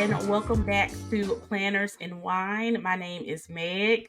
and welcome back to Planners and Wine. My name is Meg.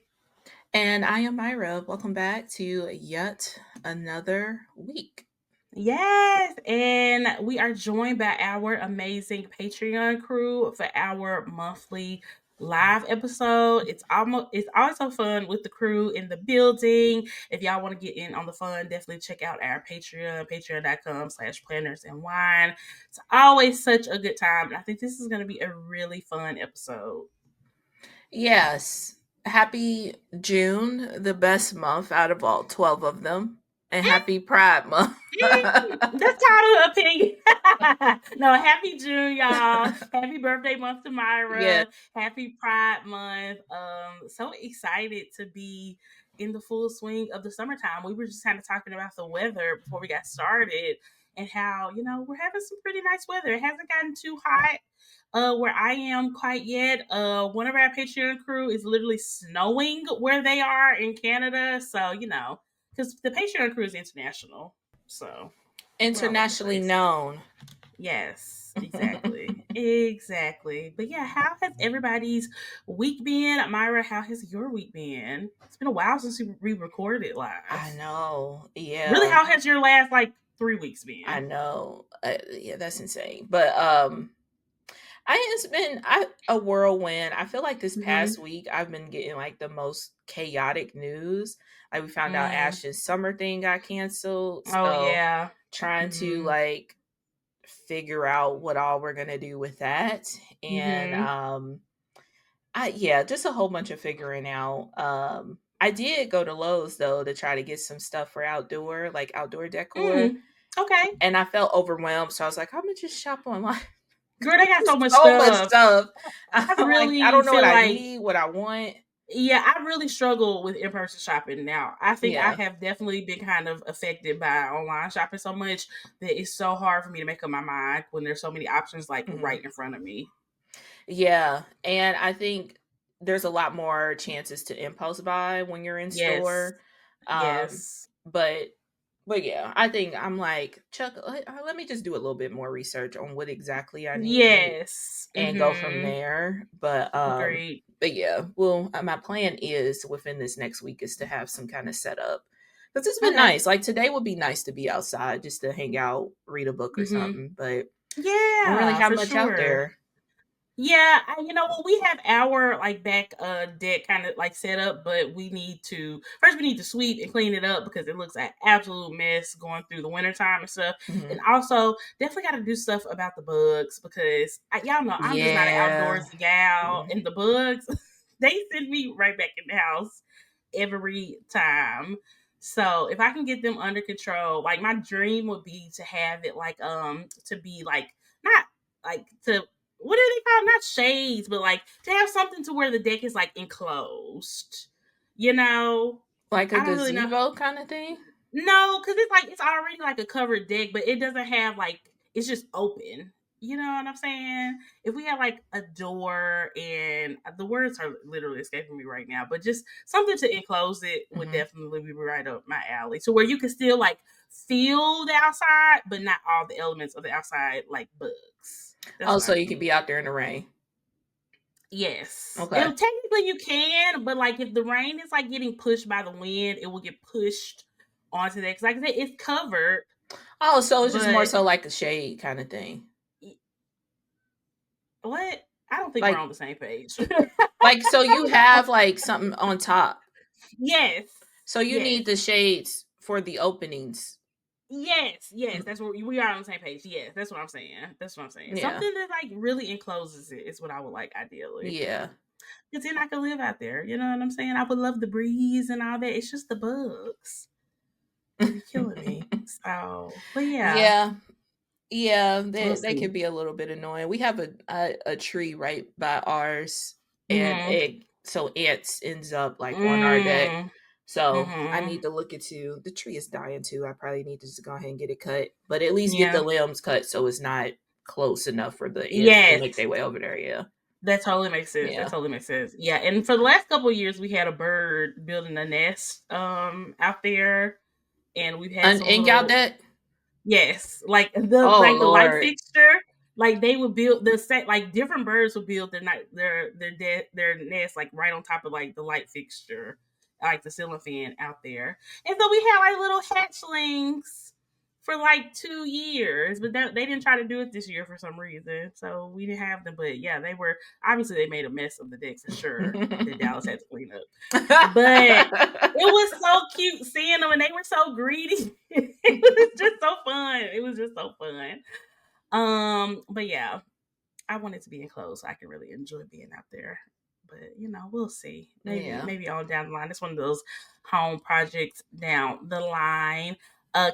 And I am Myra. Welcome back to yet another week. Yes, and we are joined by our amazing Patreon crew for our monthly live episode. It's always so fun with the crew in the building. If y'all want to get in on the fun, definitely check out our Patreon, patreon.com/planners and wine. It's always such a good time. And I think this is going to be a really fun episode. Yes. Happy June, the best month out of all 12 of them. And happy Pride Month. That's title opinion. No, happy June, y'all. Happy birthday month to Yeah. Myra. Happy Pride Month. So excited to be in the full swing of the summertime. We were just kind of talking about the weather before we got started and how, we're having some pretty nice weather. It hasn't gotten too hot where I am quite yet. One of our Patreon crew is literally snowing where they are in Canada. So, because the Patreon crew is international. So we're all over the Internationally place. known. Yes, exactly. Exactly. But yeah, how has everybody's week been? Myra, how has your week been? It's been a while since we recorded it live. I know. Really, Yeah. how has your last 3 weeks I been? know. Yeah, that's insane. But it's been a whirlwind. I feel like this Mm-hmm. past week I've been getting like the most chaotic news. Like we found out Mm. Ash's summer thing got canceled. Oh So yeah. trying to Mm-hmm. like figure out what all we're gonna do with that. And Mm-hmm. just a whole bunch of figuring out. I did go to Lowe's though to try to get some stuff for outdoor decor. Mm. Okay. And I felt overwhelmed. So I was like, I'm gonna just shop online. Girl, they got so much So much stuff. stuff. I I'm like, I really don't know what feel I like need, what I want. Yeah, I really struggle with in-person shopping now. I think I Yeah. have definitely been kind of affected by online shopping so much that it's so hard for me to make up my mind when there's so many options Mhm. right in front of me. Yeah. And I think there's a lot more chances to impulse buy when you're in Yes. store. Um, Yes. but yeah, I think I'm like, Chuck, let me just do a little bit more research on what exactly I need Yes. and go from Mhm. there. But Agreed. yeah, well, my plan is within this next week is to have some kind of setup because it's been Okay. nice. Like today would be nice to be outside just to hang out, read a book or Mhm. something. But I don't really Yeah, have for much out sure. there. Yeah, we have our back deck kind of set up, but we need to sweep and clean it up because it looks an absolute mess going through the wintertime and stuff. And Hmm. also definitely got to do stuff about the bugs because y'all know I'm just not an Yeah. outdoorsy gal, Mhm. and the bugs they send me right back in the house every time. So if I can get them under control, like my dream would be to have it to be not to what are they called? Not shades, but to have something to where the deck is enclosed. You know, Like a I don't really know. gazebo kind of thing. No, because it's already a covered deck, but it doesn't have it's just open. You know what I'm saying? If we had a door and the words are literally escaping me right now, but just something to enclose it would Hmm. definitely be right up my alley. So where you can still feel the outside, but not all the elements of the outside like bugs. That's Oh, what I so you could need. be out there in the rain. Yes. Okay. Technically you can, but if the rain is getting pushed by the wind, it will get pushed onto that. Cause like I said, it's covered, Oh, so it's just more but so like a shade kind of thing. what? I don't think we're Like on the same page. so you have like something on top. Yes. So you Yes. need the shades for the openings. Yes. Yes. Mm. That's what we are on the same page. Yes. That's what I'm saying. That's what I'm saying. Yeah. Something that really encloses it is what I would like ideally. Yeah. Because then I could live out there. You know what I'm saying? I would love the breeze and all that. It's just the bugs. They be killing me. So, but yeah, Yeah. Yeah, we'll they see. can be a little bit annoying. We have a tree right by ours, and Mm-hmm. it so ants ends up like on our deck. Mm. So I Mm-hmm. need to look into the tree is dying too. I probably need to just go ahead and get it cut, but at least get the Yeah. limbs cut so it's not close enough for the ants to Yes. make their way over there. Yeah, That totally makes sense. That yeah. totally makes sense. Yeah. And for the last couple of years we had a bird building a nest out there, and we've had some And y'all little deck. yes, Oh the light Lord. fixture. Like they would build the set, like different birds would build their nest like right on top of like the light fixture, like the ceiling fan out there. And so we had like little hatchlings for like 2 years, but they didn't try to do it this year for some reason, so we didn't have them. But yeah, they were obviously they made a mess of the deck for sure that Dallas had to clean up. But it was so cute seeing them, and they were so greedy. It was just so fun. It was just so fun. But yeah, I want it to be enclosed so I can really enjoy being out there. But we'll see. Maybe Yeah. maybe on down the line. It's one of those home projects down the line.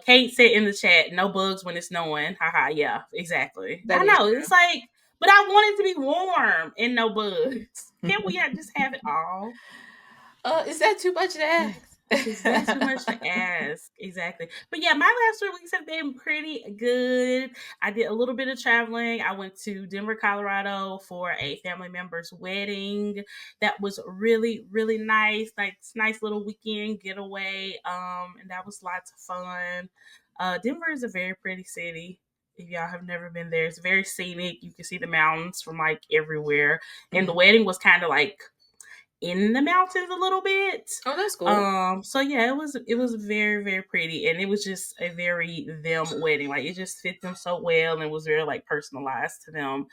Kate said in the chat, no bugs when it's snowing. Haha, yeah, exactly. That I is know. true. It's like, but I want it to be warm and no bugs. Can't we just have it all? Is that too much to ask? Is that too much to ask? Exactly. But yeah, my last 3 weeks have been pretty good. I did a little bit of traveling. I went to Denver, Colorado for a family member's wedding. That was really, really nice. Like nice little weekend getaway. And that was lots of fun. Denver is a very pretty city. If y'all have never been there, it's very scenic. You can see the mountains from like everywhere. And the wedding was kind of like in the mountains a little bit. Oh, that's cool. So yeah, it was very, very pretty, and it was just a very them wedding. Like it just fit them so well and was very like personalized to them.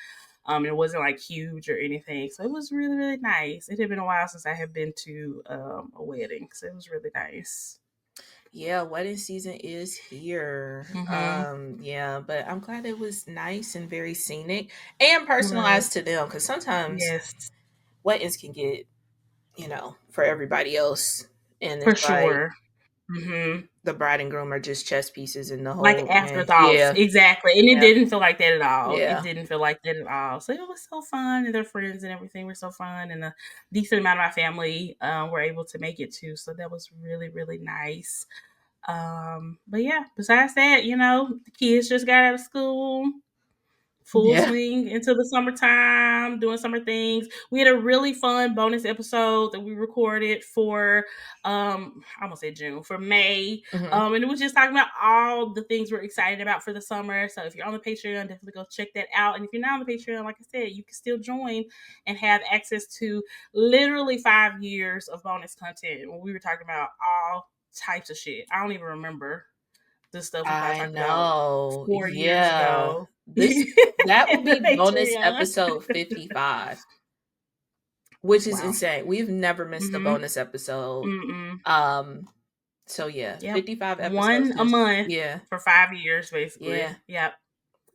It wasn't like huge or anything. So it was really, really nice. It had been a while since I had been to a wedding. So it was really nice. Yeah, wedding season is here. Mm-hmm. Yeah, but I'm glad it was nice and very scenic and It was. personalized to them because sometimes Yes. weddings can get, for everybody else. And For it's like sure. Mm-hmm. the bride and groom are just chess pieces in the Like whole, man. afterthoughts, Yeah. exactly, and it Yeah. didn't feel like that at all. It Yeah. didn't feel like that at all. So it was so fun, and their friends and everything were so fun, and a decent amount of my family were able to make it too. So that was really, really nice. But yeah, besides that, the kids just got out of school, full Yeah. swing into the summertime, doing summer things. We had a really fun bonus episode that we recorded for I almost said June, for May. Hmm. And it was just talking about all the things we're excited about for the summer. So if you're on the Patreon, definitely go check that out. And if you're not on the Patreon, like I said, you can still join and have access to literally 5 years of bonus content. When we were talking about all types of shit. I don't even remember the stuff we probably I talked about know. 4 years Yeah. ago. That will In the be bonus Patreon. episode 55, which is Wow. insane. We've never missed a Mm-hmm. bonus episode. Mm-mm. So yeah, Yep. 55 episodes. One a month Yeah. for 5 years, Yeah. basically. Yep.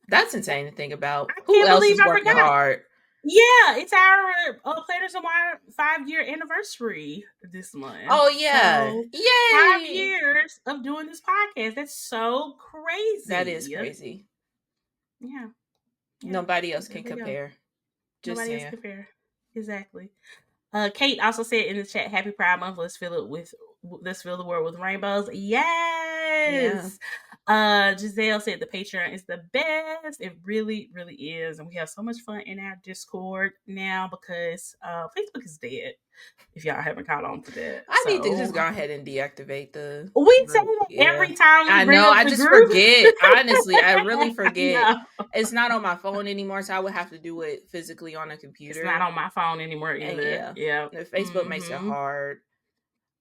That's insane to think about. I Who can't else believe is I working forgot. hard? Yeah, it's our Planners and Wire 5-year anniversary this month. Oh yeah. So 5 Yay. years of doing this podcast. That's so crazy. That is crazy. Yeah. Nobody else There can we go. compare. Just Nobody else saying. compare. Exactly. Kate also said in the chat, "Happy Pride Month. Let's fill the world with rainbows." Yes. Giselle said the Patreon is the best. It really, really is, and we have so much fun in our Discord now because Facebook is dead. If y'all haven't caught on to that, I need to just so go ahead and deactivate the we say group. that Yeah. every time we I bring know. up I the just group. forget. Honestly, I really forget. No, It's not on my phone anymore, so I would have to do it physically on a computer. it's not on my phone anymore And either. Yeah. Facebook makes it Mm-hmm. hard.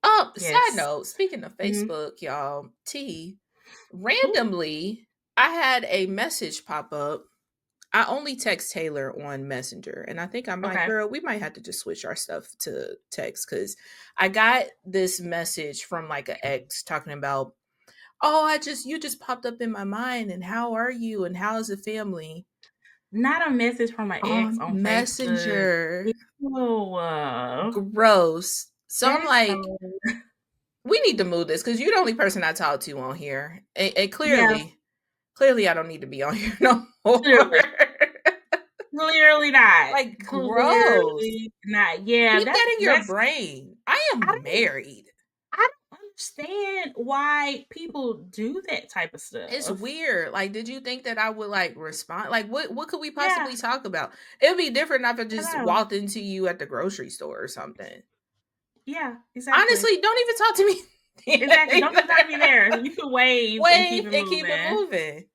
Side Yes. note, speaking of Mm-hmm. Facebook, y'all, Ooh. randomly, I had a message pop up. I only text Taylor on Messenger, and I think I'm like, Okay. girl, we might have to just switch our stuff to text because I got this message from like an ex talking about, oh, you just popped up in my mind, and how are you, and how's the family? Not a message from my ex On on Facebook. Messenger. Ew. Gross. So I'm That's like, so. we need to move this because you're the only person I talk to on here. And Yeah, clearly I don't need to be on here no more. clearly not. Like, gross. Clearly not. Yeah, Keep that in your that's. brain. I I am married. I don't understand why people do that type of stuff. It's weird. Like, did you think that I would like respond? Like, what could we Yeah, possibly talk about? It would be different if I just I know. walked into you at the grocery store or something. Yeah, exactly. Honestly, don't even talk to me. Exactly. Don't even talk to me there. You can wave and keep it moving.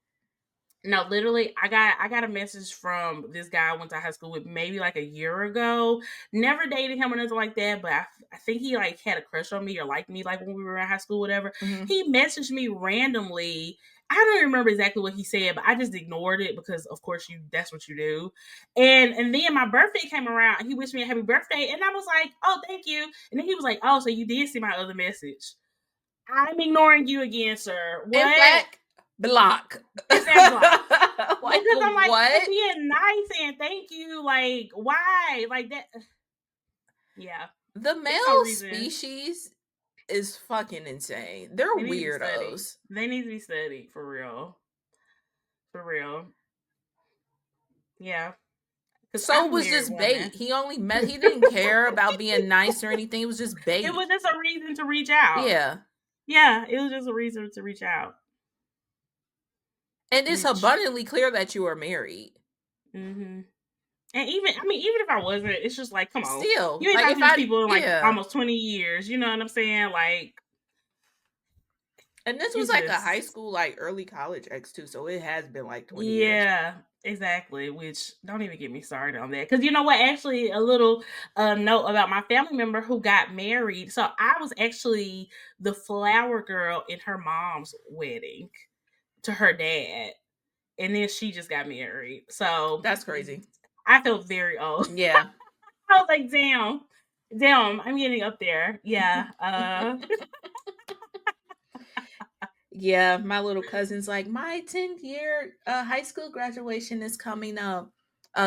No, literally, I got a message from this guy I went to high school with maybe like a year ago. Never dated him or nothing like that, but I think he like had a crush on me or liked me like when we were in high school, whatever. Mm-hmm. He messaged me randomly. I don't even remember exactly what he said, but I just ignored it because of course that's what you do. And then my birthday came around. He wished me a happy birthday, and I was like, oh, thank you. And then he was like, oh, so you did see my other message. I'm ignoring you again, sir. In What? fact, block. It's that block. Like Because I'm like, I'm what? being nice and thank you. Like, why? Like that. Yeah. The It's no male reason. species is fucking insane. They're They need to be studied. weirdos. They need to be studied for real. For real. Yeah. Because So I'm it a was married just woman. bait. He only met. He didn't care about being nice or anything. It was just It bait. was just a reason to reach out. Yeah, Yeah, it was just a reason to reach out. and it's Which, abundantly clear that you are married. mm-hmm. And even if I wasn't, it's just like, come on. Still, You ain't like talked if to these I, people in like yeah. almost 20 years. You know what I'm saying? Like, And this was it's like a high just, school, like early college ex too. So it has been like 20 years. yeah, exactly. Which don't even get me started on that. Because you know what? Actually, a little note about my family member who got married. So I was actually the flower girl in her mom's wedding to her dad, and then she just got married. So That's crazy. I felt very old. Yeah. I was like, damn, I'm getting up there. Yeah. Yeah, my little cousin's like, my 10th year high school graduation is coming up.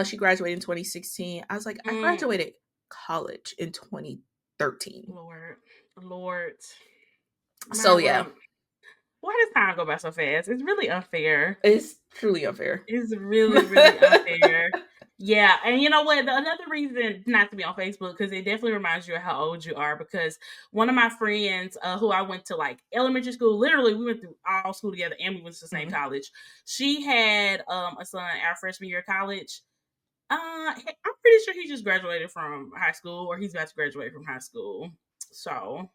She graduated in 2016. I was like, I Mm, graduated college in 2013. Lord, Lord, So yeah, Myra. Why does time go by so fast? It's really unfair. it's truly unfair. It's really, really unfair. Yeah, and you know what? Another reason not to be on Facebook because it definitely reminds you of how old you are. Because one of my friends, who I went to like elementary school, literally we went through all school together, and we went to the same Mhm. college. She had a son our freshman year of college. I'm pretty sure he just graduated from high school, or he's about to graduate from high school. So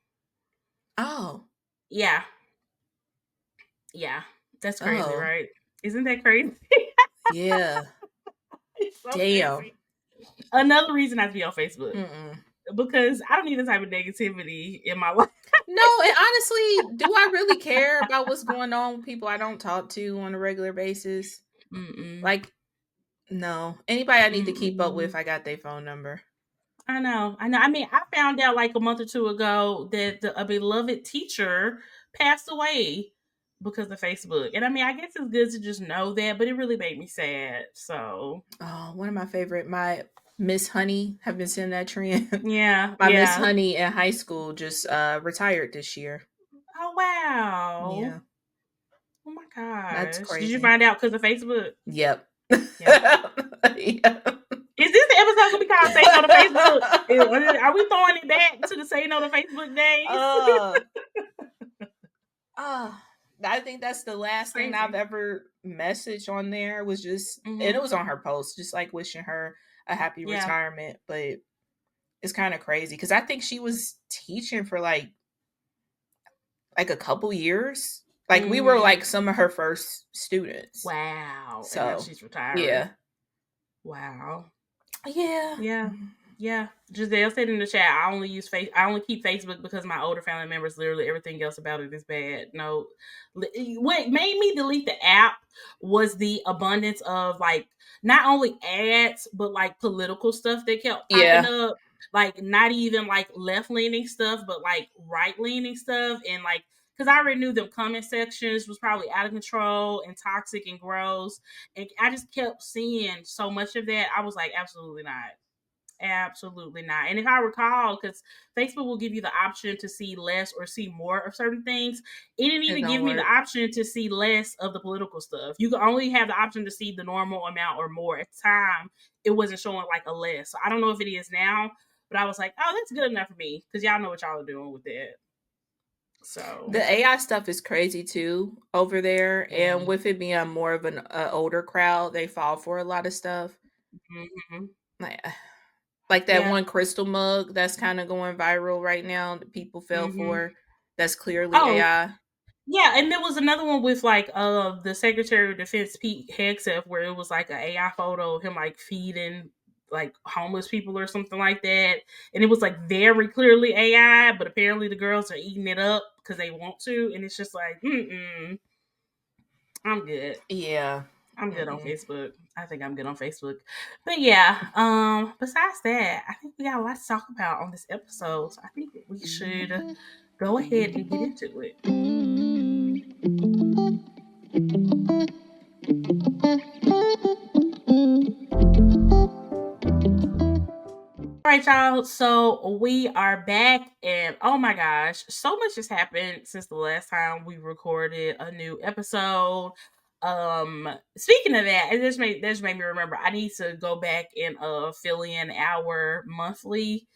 Oh, yeah, yeah, that's crazy, oh, right? Isn't that crazy? yeah. It's so Damn. crazy. Another reason not to be on Facebook Mm-mm. because I don't need the type of negativity in my life. No, and honestly, do I really care about what's going on with people I don't talk to on a regular basis? Mm-mm. Like, no. Anybody I need to keep up Mm-mm. with, I got their phone number. I know. I know. I mean, I found out like a month or two ago that a beloved teacher passed away because of Facebook. And I mean, I guess it's good to just know that, but it really made me sad. So, Oh, one of my favorite, my Miss Honey, have been seeing that trend. yeah, My Miss yeah. Honey in high school just retired this year. Oh, wow. Yeah, Oh, my that's gosh. Did you crazy. find out because of Facebook? Yep. Yeah. Yep. Is this the episode gonna be called "Say No to Facebook"? Are we throwing it back to the "Say No to Facebook" days? uh, uh, I think that's the It's last thing I've crazy. ever messaged on there was just, and it Hmm. was on her post, just like wishing her a happy Yeah. retirement. But it's kind of crazy because I think she was teaching for like a couple years. Like we were Hmm. like some of her first students. Wow. And now So she's retiring. yeah. Wow. Yeah. Yeah. Yeah. Giselle said in the chat, I only use I only keep Facebook because my older family members literally everything else about it is bad. No, what made me delete the app was the abundance of like not only ads but like political stuff that kept popping Yeah. up. Like not even like left leaning stuff, but like right leaning stuff, and like because I already knew the comment sections was probably out of control and toxic and gross, and I just kept seeing so much of that. I was like, absolutely not. Absolutely not. And if I recall, because Facebook will give you the option to see less or see more of certain things, it didn't It even don't give me the work. option to see less of the political stuff. You could only have the option to see the normal amount or more. At the time, it wasn't showing like a less. So I don't know if it is now, but I was like, oh, that's good enough for me because y'all know what y'all are doing with that. So, The AI stuff is crazy too over there, yeah. and with it being more of an older crowd, they fall for a lot of stuff. Hmm. Like, like that Yeah. one crystal mug that's kind of going viral right now that people fell Hmm. for. That's clearly Oh, AI. Yeah, and there was another one with like the Secretary of Defense Pete Hegseth where it was like an AI photo of him like feeding like homeless people or something like that, and it was like very clearly AI, but apparently the girls are eating it up because they want to, and it's just like, I'm good. Yeah. I'm good on Mm-mm. Facebook. I think I'm good on Facebook. But yeah, besides that, I think we got a lot to talk about on this episode. So I think we should go ahead and get into it. All right, y'all. So we are back, and oh my gosh, so much has happened since the last time we recorded a new episode. Speaking of that, it just made me remember I need to go back and fill in our monthly.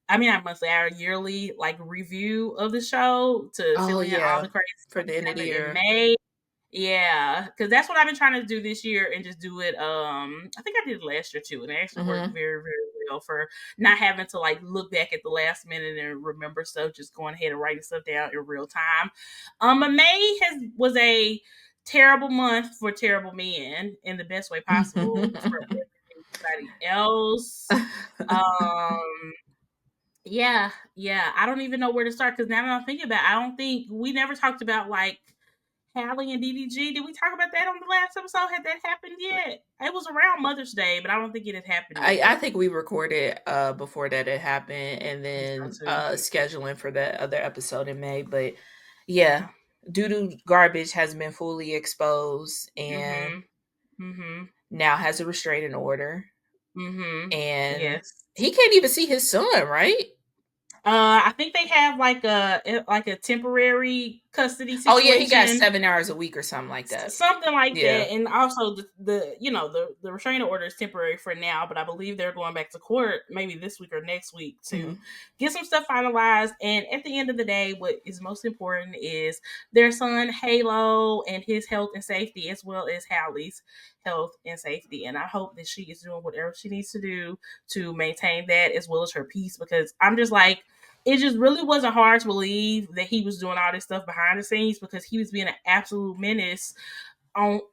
I mean, not monthly, our yearly like review of the show to Oh fill in all yeah. the crazy For stuff the end that of the happened in year. May. Yeah, because that's what I've been trying to do this year and just do it. I think I did it last year too, and it actually worked Mm-hmm. very, very well for not having to like look back at the last minute and remember stuff, just going ahead and writing stuff down in real time. May was a terrible month for terrible men in the best way possible for everybody else. Um, yeah. I don't even know where to start because now that I'm thinking about it, I don't think we never talked about like Hallie and DDG. Did we talk about that on the last episode? Had that happened yet? It was around Mother's Day, but I don't think it had happened I yet. think we recorded before that had happened, and I think then so too. scheduling for the other episode in May. But yeah, Yeah. doo doo garbage has been fully exposed and Mhm. Mhm. now has a restraining order. Mhm. And Yes. he can't even see his son, right? I think they have like a temporary custody Oh yeah, he got situation. 7 hours a week or something like that. Something like Yeah. that, and also the restraining order is temporary for now, but I believe they're going back to court maybe this week or next week to Hmm. get some stuff finalized. And at the end of the day, what is most important is their son Halo and his health and safety, as well as Hallie's health and safety. And I hope that she is doing whatever she needs to do to maintain that, as well as her peace, because I'm just like, it just really wasn't hard to believe that he was doing all this stuff behind the scenes because he was being an absolute menace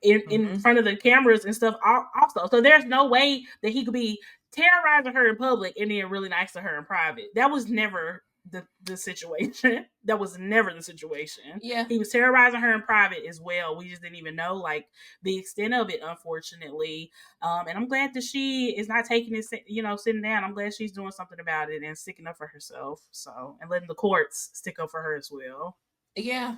in Hmm. front of the cameras and stuff also. So there's no way that he could be terrorizing her in public and then really nice to her in private. That was never the situation. That was never the situation. Yeah. He was terrorizing her in private as well. We just didn't even know like the extent of it, unfortunately. And I'm glad that she is not taking it, sitting down. I'm glad she's doing something about it and sticking up for herself. So, and letting the courts stick up for her as well. Yeah.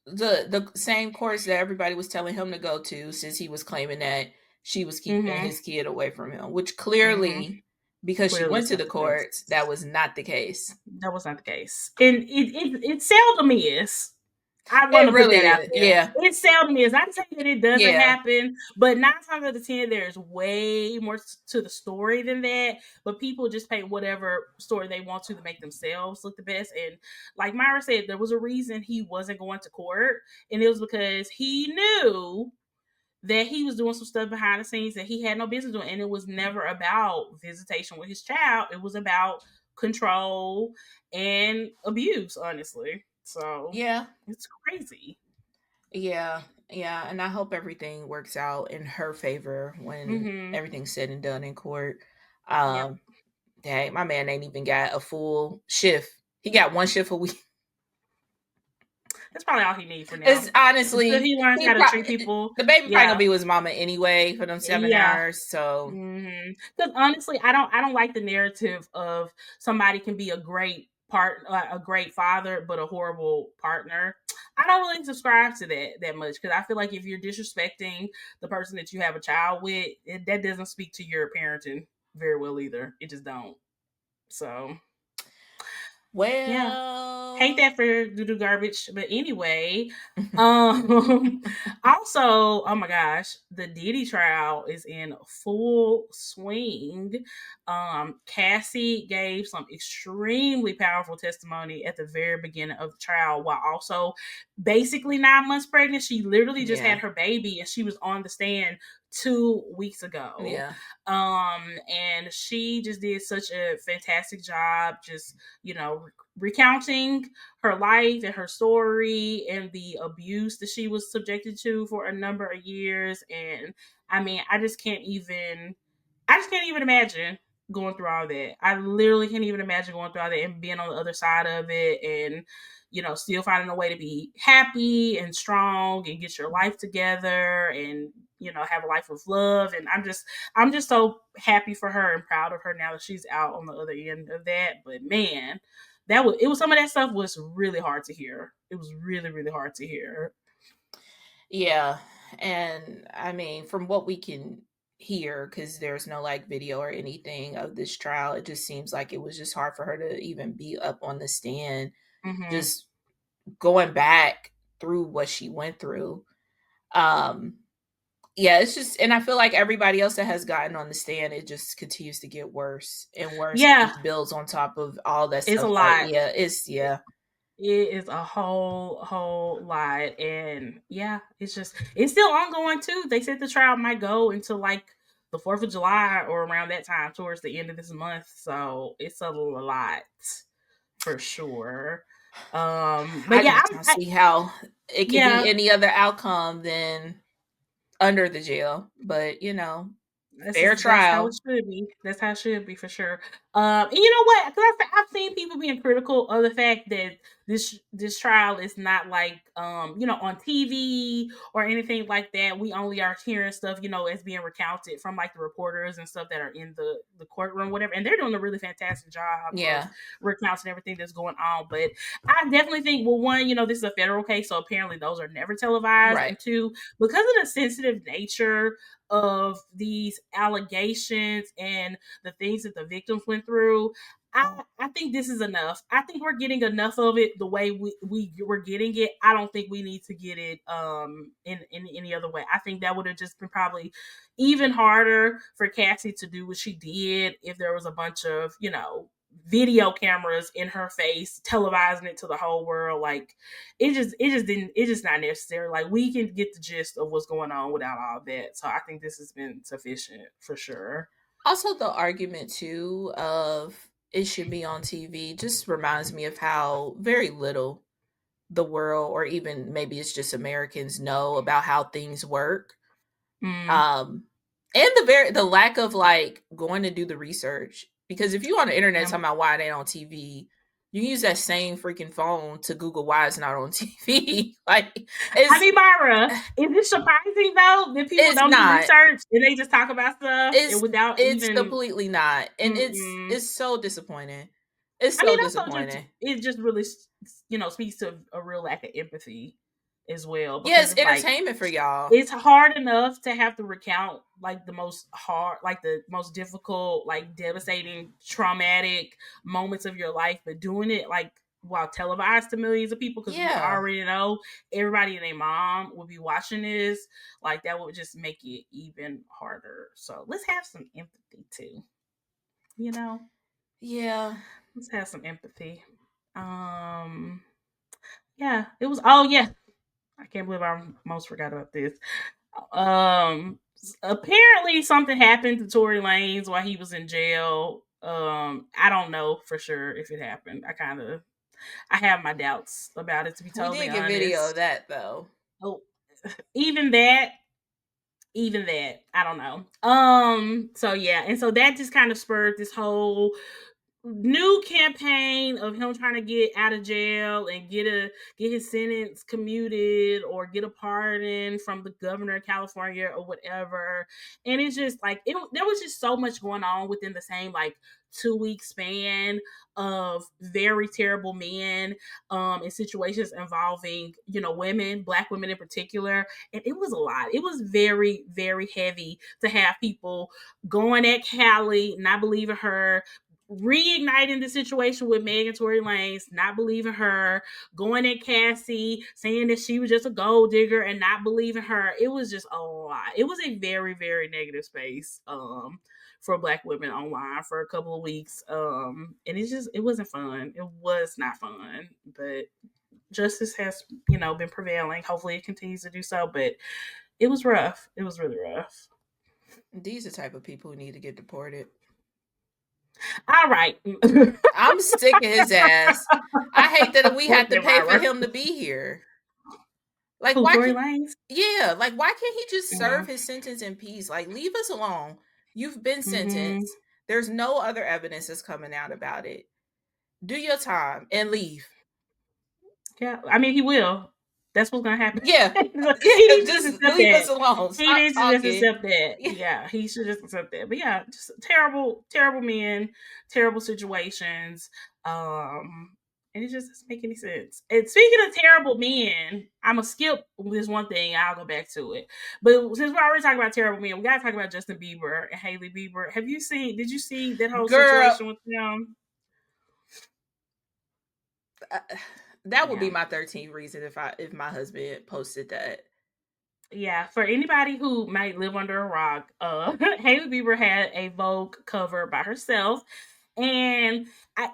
The same course that everybody was telling him to go to, since he was claiming that she was keeping Mm-hmm. his kid away from him, which Mm-hmm. clearly, because she Clearly, went it's to not the the case. courts, that was not the case. That was not the case. And it seldom is. I want It to put really that out is. there. Yeah. It seldom is. Not saying that it doesn't Yeah. happen, but 9 times out of 10, there's way more to the story than that. But people just paint whatever story they want to make themselves look the best. And like Myra said, there was a reason he wasn't going to court, and it was because he knew that he was doing some stuff behind the scenes that he had no business doing. And it was never about visitation with his child. It was about control and abuse, honestly. So Yeah. it's crazy. Yeah. Yeah. And I hope everything works out in her favor when Mm-hmm. everything's said and done in court. Yep. Um, dang, my man ain't even got a full shift. He got one shift a week. That's probably all he needs for It's now. Until honestly, he learns how to treat people. the baby probably gonna Yeah. be with his mama anyway for them seven Yeah. hours. So Because honestly, I don't like the narrative of somebody can be a great a great father, but a horrible partner. I don't really subscribe to that much because I feel like if you're disrespecting the person that you have a child with, that doesn't speak to your parenting very well either. It just don't. So yeah, hate well, that for doo-doo garbage. But anyway, also, oh my gosh, the Diddy trial is in full swing. Cassie gave some extremely powerful testimony at the very beginning of the trial while also basically 9 months pregnant. She literally just had yeah, her baby and she was on the stand 2 weeks ago. Yeah. And she just did such a fantastic job, just, recounting her life and her story and the abuse that she was subjected to for a number of years. And I mean, I just can't even imagine going through all that. I literally can't even imagine going through all that and being on the other side of it, and still finding a way to be happy and strong and get your life together, and have a life of love. And I'm just so happy for her and proud of her now that she's out on the other end of that. But man, it was some of that stuff was really hard to hear. It was really, really hard to hear. Yeah. And I mean, from what we can hear, because there's no like video or anything of this trial, it just seems like it was just hard for her to even be up on the stand, Hmm. just going back through what she went through. Um, yeah, it's just, and I feel like everybody else that has gotten on the stand, it just continues to get worse and worse. It Yeah, just builds on top of all that it's a stuff. Like, lot. yeah, it's, yeah, It is a whole lot. And yeah, it's still ongoing too. They said the trial might go until like the 4th of July or around that time, towards the end of this month. So it's a lot for sure. But I yeah, just don't see how it could be yeah, any other outcome than under the jail. But, fair that's how it trial. should be. That's how it should be for sure. And you know what? Because I've seen people being critical of the fact that this trial is not like on TV or anything like that. We only are hearing stuff as being recounted from like the reporters and stuff that are in the courtroom, whatever. And they're doing a really fantastic job of Yeah, recounting everything that's going on. But I definitely think, well, one, this is a federal case, so apparently those are never televised, right. and two, because of the sensitive nature of these allegations and the things that the victims went through, I think this is enough. I think we're getting enough of it the way we're getting it. I don't think we need to get it in any other way. I think that would have just been probably even harder for Cassie to do what she did if there was a bunch of, video cameras in her face televising it to the whole world. Like, it's just not necessary. Like, we can get the gist of what's going on without all that. So I think this has been sufficient for sure. Also, the argument too of it should be on TV just reminds me of how very little the world, or even maybe it's just Americans, know about how things work. Mm. Um, and the lack of like going to do the research, because if you on the internet Yeah. talking about why it ain't on TV, you can use that same freaking phone to Google why it's not on TV. Like, I it's mean, Myra, is it surprising though that people it's don't do not. research and they just talk about stuff and It's without it's even? completely not, and Mm-mm. it's so disappointing. It's I mean, so also just disappointing. it just really speaks to a real lack of empathy as well, Yeah, because it's it's like entertainment for y'all. it's hard enough to have to recount like the most difficult, like devastating, traumatic moments of your life, but doing it like while televised to millions of people, because we Yeah. already know everybody and their mom would be watching this. Like, that would just make it even harder. So let's have some empathy too. You know, Yeah. let's have some empathy. Um, yeah, it was. Oh yeah, I can't believe I almost forgot about this. Apparently something happened to Tory Lanez while he was in jail. I don't know for sure if it happened. I have my doubts about it, to be We totally did get video of honest. that though. Oh, even that, I don't know. So yeah, and so that just kind of spurred this whole new campaign of him trying to get out of jail and get his sentence commuted or get a pardon from the governor of California or whatever. And it's just like there was just so much going on within the same like 2 week span of very terrible men in situations involving women, black women in particular. And it was a lot. It was very, very heavy to have people going at Callie, not believing her, reigniting the situation with Meg and Tory Lanez, not believing her, going at Cassie, saying that she was just a gold digger and not believing her. It was just a lot. It was a very, very negative space for black women online for a couple of weeks. And it wasn't fun. It was not fun. But justice has, been prevailing. Hopefully it continues to do so. But it was rough. It was really rough. These are the type of people who need to get deported. All right. I'm sick of his ass. I hate that we Meg had to and pay for Myra. him to be here. Like, Who, why Tory can't, Lanez? yeah, like, why can't he just Yeah. serve his sentence in peace? Like, leave us alone. You've been Mm-hmm. sentenced. There's no other evidence that's coming out about it. Do your time and leave. Yeah. I mean, he will. That's what's gonna happen. Yeah. He Yeah, needs to just just accept leave us that. alone. He Stop needs to just talking. accept that. Yeah. Yeah, he should just accept that. But yeah, just terrible, terrible men, terrible situations. And it just doesn't make any sense. And speaking of terrible men, I'm gonna skip this one thing. I'll go back to it. But since we're already talking about terrible men, we gotta talk about Justin Bieber and Hailey Bieber. Did you see that whole Girl, situation with them? uh, that would Yeah. be my 13th reason if my husband posted that. Yeah, for anybody who might live under a rock, Hailey Bieber had a Vogue cover by herself, and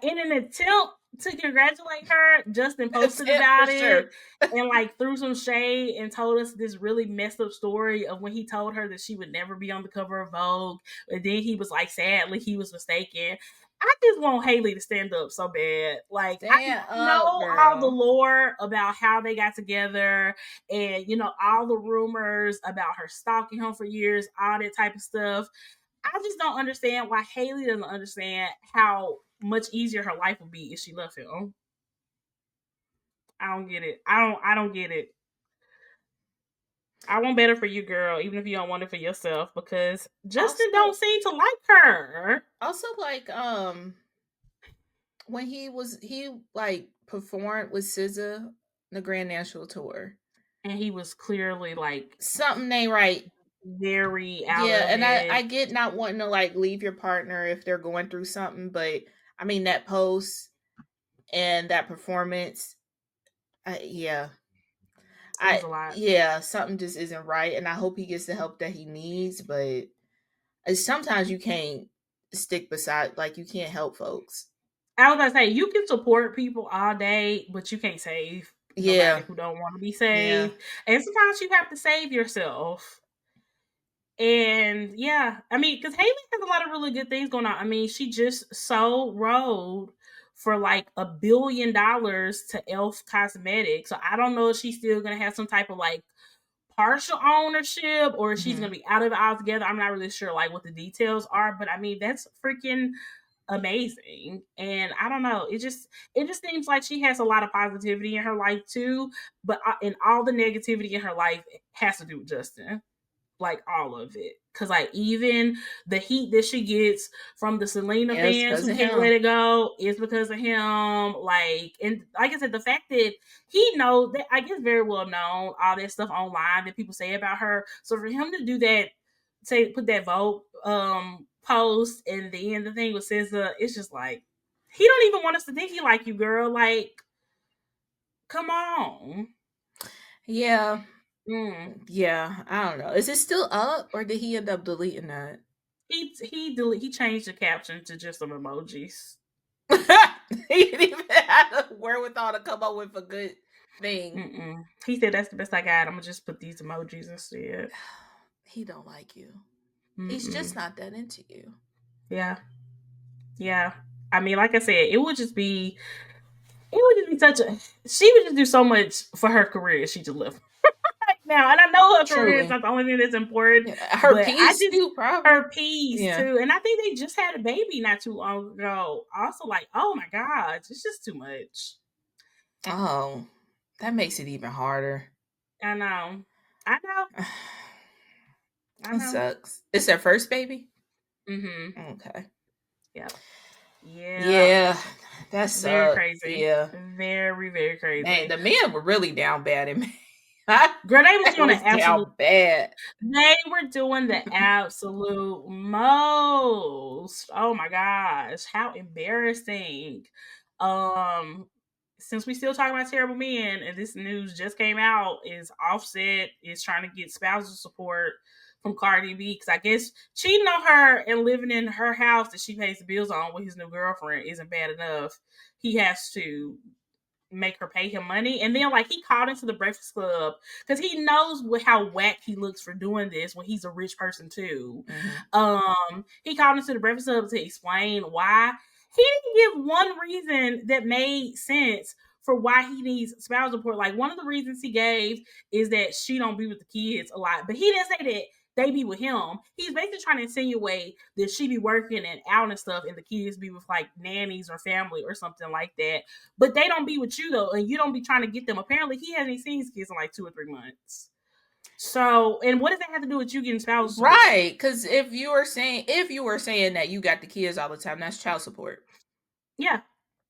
in an attempt to congratulate her, Justin posted For about sure. it and like threw some shade and told us this really messed up story of when he told her that she would never be on the cover of Vogue, and then he was like, sadly, he was mistaken. I just want Hailey to stand up so bad. Like I Stand know up, all the girl. lore about how they got together and all the rumors about her stalking him for years, all that type of stuff. I just don't understand why Hailey doesn't understand how much easier her life would be if she left him. I don't get it. I don't get it. I want better for you, girl, even if you don't want it for yourself, because Justin don't Also, seem to like her. also like when he like performed with SZA the Grand National Tour. And he was clearly like Something ain't right. very out Yeah, of and I it. get not wanting to like leave your partner if they're going through something, but I mean that post and that performance, yeah, It was a lot. something just isn't right, and I hope he gets the help that he needs. But sometimes you can't stick beside, like you can't help folks. I was gonna say you can support people all day, but you can't save nobody Yeah, who don't want to be yeah. saved. And sometimes you have to save yourself. And yeah, I mean, because Hailey has a lot of really good things going on. I mean, she just sold Road for like $1 billion to Elf Cosmetics. So I don't know if she's still gonna have some type of like partial ownership or if she's Hmm. gonna be out of it altogether. I'm not really sure like what the details are, but I mean that's freaking amazing. And I don't know, it just seems like she has a lot of positivity in her life too, but and all the negativity in her life has to do with Justin, like all of it. Cause like even the heat that she gets from the Selena Yeah, it's fans because who of can't let him. it go is because of him. Like, and like I said, the fact that he knows that, I guess, very well known all that stuff online that people say about her. So for him to do that, say put that vote post and then the thing with SZA, it's just like he don't even want us to think he like you, girl. Like, come on. Yeah, Mm. yeah. I don't know. Is it still up, or did he end up deleting that? He changed the caption to just some emojis. He didn't even have the wherewithal to come up with a good thing. Mm-mm. He said that's the best I got. I'm gonna just put these emojis instead. He don't like you. He's just Mm-mm. not that into you. Yeah, yeah. I mean, like I said, it would just be such a. She would just do so much for her career if she just left right now. And I know her career is Truly. not the only thing that's important, Yeah, her but I piece just too, probably. her peace Yeah. too. And I think they just had a baby not too long ago. Also, like, oh my gosh, it's just too much. Oh, that makes it even harder. I know. I know. I It know. sucks. It's their first baby? Mm-hmm. Okay. Yep. Yeah. Yeah, that Very sucks. crazy. Yeah. Very, very Man, crazy. the men were really down bad in Girl, they was That doing was the absolute down bad. they were doing the absolute most. Oh my gosh. How embarrassing. Um since we still talking about terrible men and this news just came out, is Offset is trying to get spousal support from Cardi B because I guess cheating on her and living in her house that she pays the bills on with his new girlfriend isn't bad enough. He has to make her pay him money. And then like he called into the Breakfast Club because he knows how whack he looks for doing this when he's a rich person too. He called into the Breakfast Club to explain why. He didn't give one reason that made sense for why he needs spousal support. Like one of the reasons he gave is that she don't be with the kids a lot, but he didn't say that they be with him. He's basically trying to insinuate that she be working and out and stuff, and the kids be with like nannies or family or something like that. But they don't be with you though, and you don't be trying to get them. Apparently, he hasn't seen his kids in like 2 or 3 months. So, and what does that have to do with you getting spousal support? Right, because if you were saying that you got the kids all the time, that's child support. Yeah,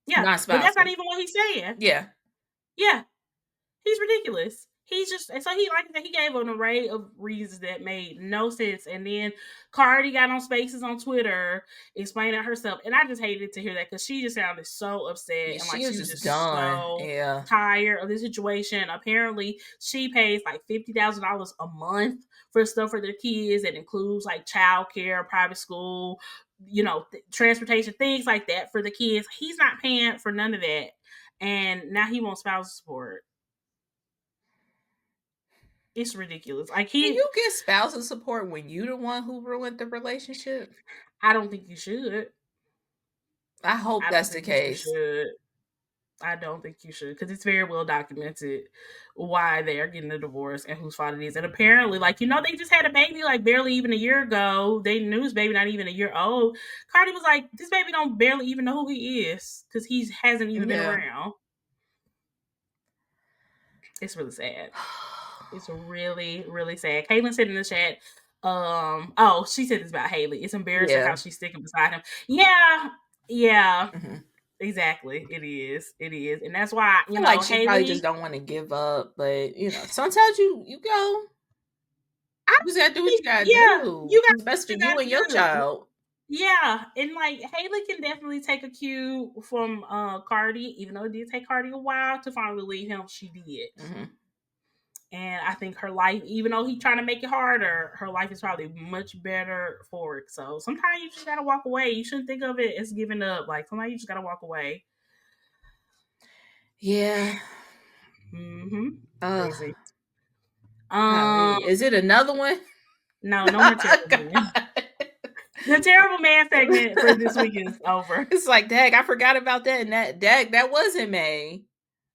yeah, Not but that's not spousal. even what he's saying. Yeah. Yeah, he's ridiculous. He's just, and so he, like I said, he gave an array of reasons that made no sense. And then Cardi got on Spaces on Twitter explaining herself, and I just hated to hear that because she just sounded so upset Yeah, and like she she was was just just done. so Yeah. tired of this situation. Apparently, she pays like $50,000 a month for stuff for their kids that includes like childcare, private school, transportation, things like that for the kids. He's not paying for none of that, and now he wants spousal support. It's ridiculous. Like Can you get spousal support when you the one who ruined the relationship? I don't think you should. I hope I don't that's the think that you case. should. I don't think you should because it's very well documented why they are getting a divorce and whose fault it is. And apparently, like, they just had a baby like barely even a year ago. They knew his baby not even a year old. Cardi was like, this baby don't barely even know who he is because he hasn't even been around. It's really sad. It's really, really sad. Caitlin said in the chat, she said this about Haley. It's embarrassing how she's sticking beside him. Yeah. Mm-hmm. Exactly. It is. And that's why, I feel like she Haley probably just don't want to give up, but sometimes you go. You just gotta do what you gotta do. You got What's best for you and your child. Yeah. And like Haley can definitely take a cue from Cardi, even though it did take Cardi a while to finally leave him, she did. Mm-hmm. And I think her life, even though he's trying to make it harder, her life is probably much better for it. So sometimes you just gotta walk away. You shouldn't think of it as giving up. Like sometimes you just gotta walk away. Yeah. Mm-hmm. Crazy. Is it another one? No more terrible man. The terrible man segment for this week is over. It's like, dag, I forgot about that. And that was in May.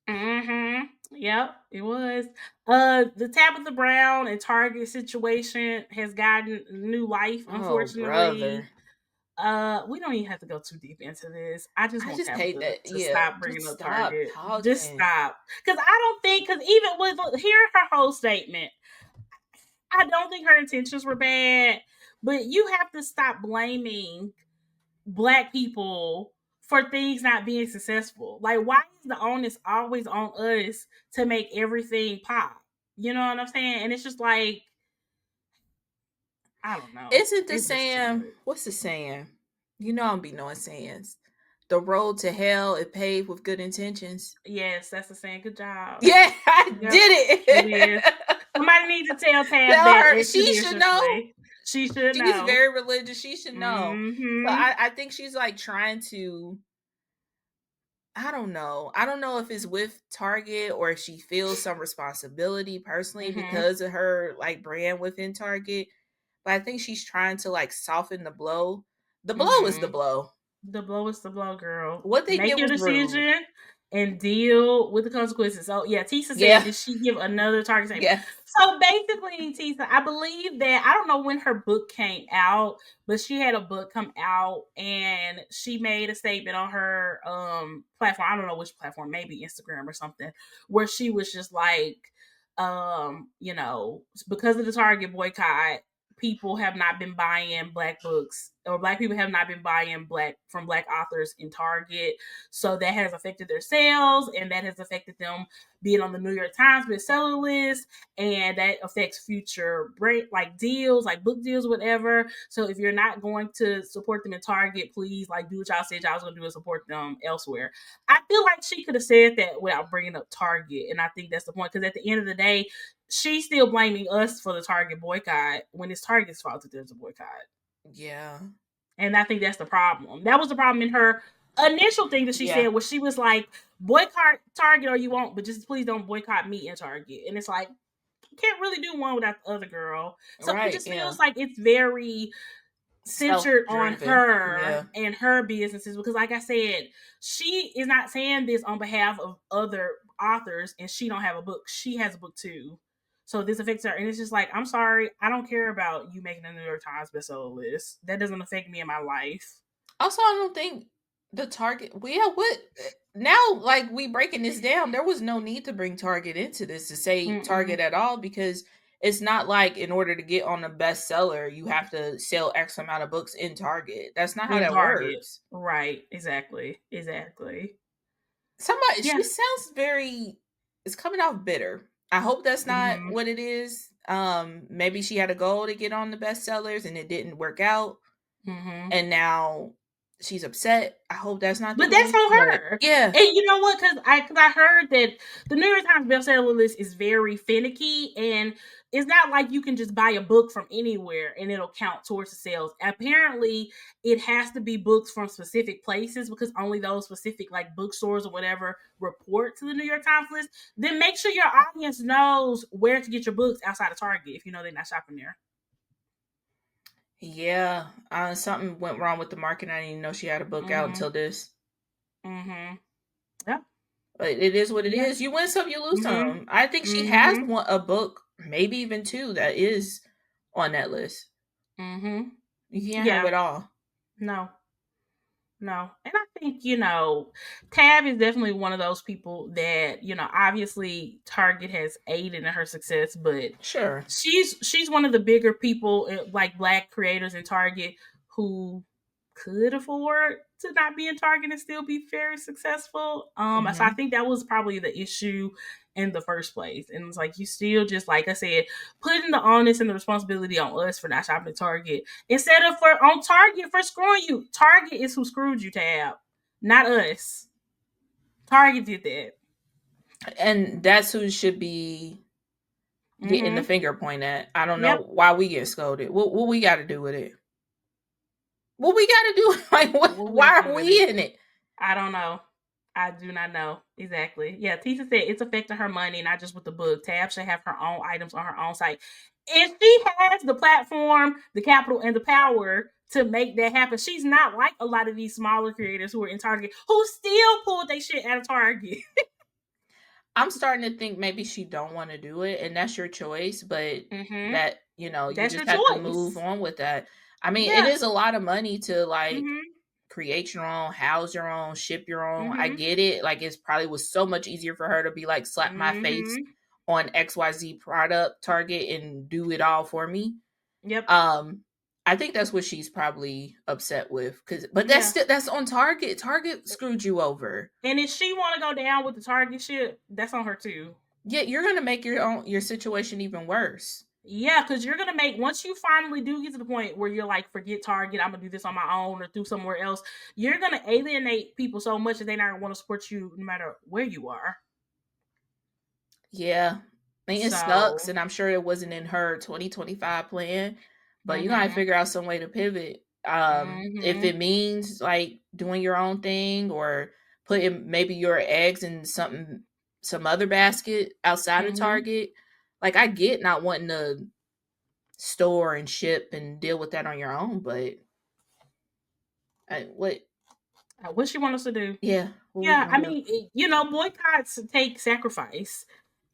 Mm-hmm. Yep, it was. The Tabitha Brown and Target situation has gotten new life, unfortunately. We don't even have to go too deep into this. I just want Tabitha to stop bringing up Target. Just stop. Because I don't think, because even with, here's her whole statement. I don't think her intentions were bad, but you have to stop blaming Black people for things not being successful. Like, why is the onus always on us to make everything pop? You know what I'm saying? And it's just like, I don't know. Isn't the saying, what's the saying? I don't be knowing sayings. The road to hell is paved with good intentions. Yes, that's the saying. Good job. Yeah, I did it. It is. Somebody needs to tell Tab that. She should know. She should know. She's very religious. She should know. Mm-hmm. But I think she's like trying to, I don't know. I don't know if it's with Target or if she feels some responsibility personally because of her like brand within Target. But I think she's trying to like soften the blow. The blow is the blow. The blow is the blow, girl. What they make did your was decision rude. And deal with the consequences. So yeah, Tisa said, did she give another Target statement? Yeah. So basically, Tisa, I believe that, I don't know when her book came out, but she had a book come out and she made a statement on her platform. I don't know which platform, maybe Instagram or something, where she was just like, because of the Target boycott, people have not been buying Black books, or Black people have not been buying from Black authors in Target. So that has affected their sales, and that has affected them being on the New York Times bestseller list, and that affects future deals, like book deals, whatever. So if you're not going to support them in Target, please do what y'all said y'all was going to do and support them elsewhere. I feel like she could have said that without bringing up Target, and I think that's the point, because at the end of the day, she's still blaming us for the Target boycott when it's Target's fault that there's a boycott. Yeah. And I think that's the problem. That was the problem in her initial thing that she Yeah. said was she was like, boycott Target or you won't, but just please don't boycott me and Target. And it's like, you can't really do one without the other girl. So it Right. just Yeah. feels like it's very Self centered on driven. her Yeah. and her businesses because like I said, she is not saying this on behalf of other authors and she don't have a book. She has a book too. So this affects her and it's just like, I'm sorry, I don't care about you making the New York Times bestseller list. That doesn't affect me in my life. Also, I don't think the Target. Well, yeah, what now? Like we breaking this down, there was no need to bring Target into this to say Target Mm-mm. at all because it's not like in order to get on a bestseller, you have to sell X amount of books in Target. That's not how In that Target. works. Right. Exactly. Exactly. Somebody, Yeah. she sounds very. It's coming off bitter. I hope that's not Mm-hmm. what it is. Maybe she had a goal to get on the bestsellers and it didn't work out, Mm-hmm. and now she's upset. I hope that's not the But that's case. on But her. yeah, And you know what? Because I heard that the New York Times bestseller list is very finicky, and it's not like you can just buy a book from anywhere and it'll count towards the sales. Apparently, it has to be books from specific places because only those specific like bookstores or whatever report to the New York Times list. Then make sure your audience knows where to get your books outside of Target if you know they're not shopping there. yeah. Something went wrong with the market. I didn't even know she had a book out Mm-hmm. until this. Mm-hmm. Yep. But it is what it Yeah. is. You win some, you lose Mm-hmm. some. I think she has Mm-hmm. one a book, maybe even two, that is on that list. Mm-hmm. You can't have Yeah. it all. No. No. And I think, Tab is definitely one of those people that, obviously Target has aided in her success, but Sure. she's one of the bigger people like black creators in Target who could afford to not be in Target and still be very successful. So I Hmm. think that was probably the issue in the first place. And it's like you still just like I said, putting the onus and the responsibility on us for not shopping at Target instead of for on Target for screwing you. Target is who screwed you, Tab, not us. Target did that. And that's who should be getting the Mm-hmm. finger point at. I don't know Yep. why we get scolded. What we got to do with it? What we got to do? Like, What we have why to do are with it? we in it? I don't know. I do not know exactly. Yeah, Tisha said it's affecting her money, not just with the book. Tab should have her own items on her own site. If she has the platform, the capital, and the power to make that happen, she's not like a lot of these smaller creators who are in Target who still pulled their shit out of Target. I'm starting to think maybe she don't want to do it, and that's your choice. But Mm-hmm. that you That's just your have to move choice. on with that. I mean, it Yeah. is a lot of money to like Mm-hmm. create your own, house your own, ship your own. I Mm-hmm. get it. Like it's probably was so much easier for her to be like slap my face Mm-hmm. on XYZ product Target and do it all for me. Yep. Um I think that's what she's probably upset with cuz but Yeah. that's on Target. Target screwed you over. And if she want to go down with the Target shit, that's on her too. Yet you're going to make your situation even worse. Yeah, because you're gonna make once you finally do get to the point where you're like, forget Target, I'm gonna do this on my own or do somewhere else. You're gonna alienate people so much that they're not gonna want to support you no matter where you are. Yeah. I mean, it sucks, So, and I'm sure it wasn't in her 2025 plan, but you gotta mm-hmm, figure out some way to pivot. If mm-hmm, it means like doing your own thing or putting maybe your eggs in some other basket outside of mm-hmm. Target. Like I get not wanting to store and ship and deal with that on your own, but what? What she want us to do? Yeah, what we Yeah, gonna I do? mean, boycotts take sacrifice.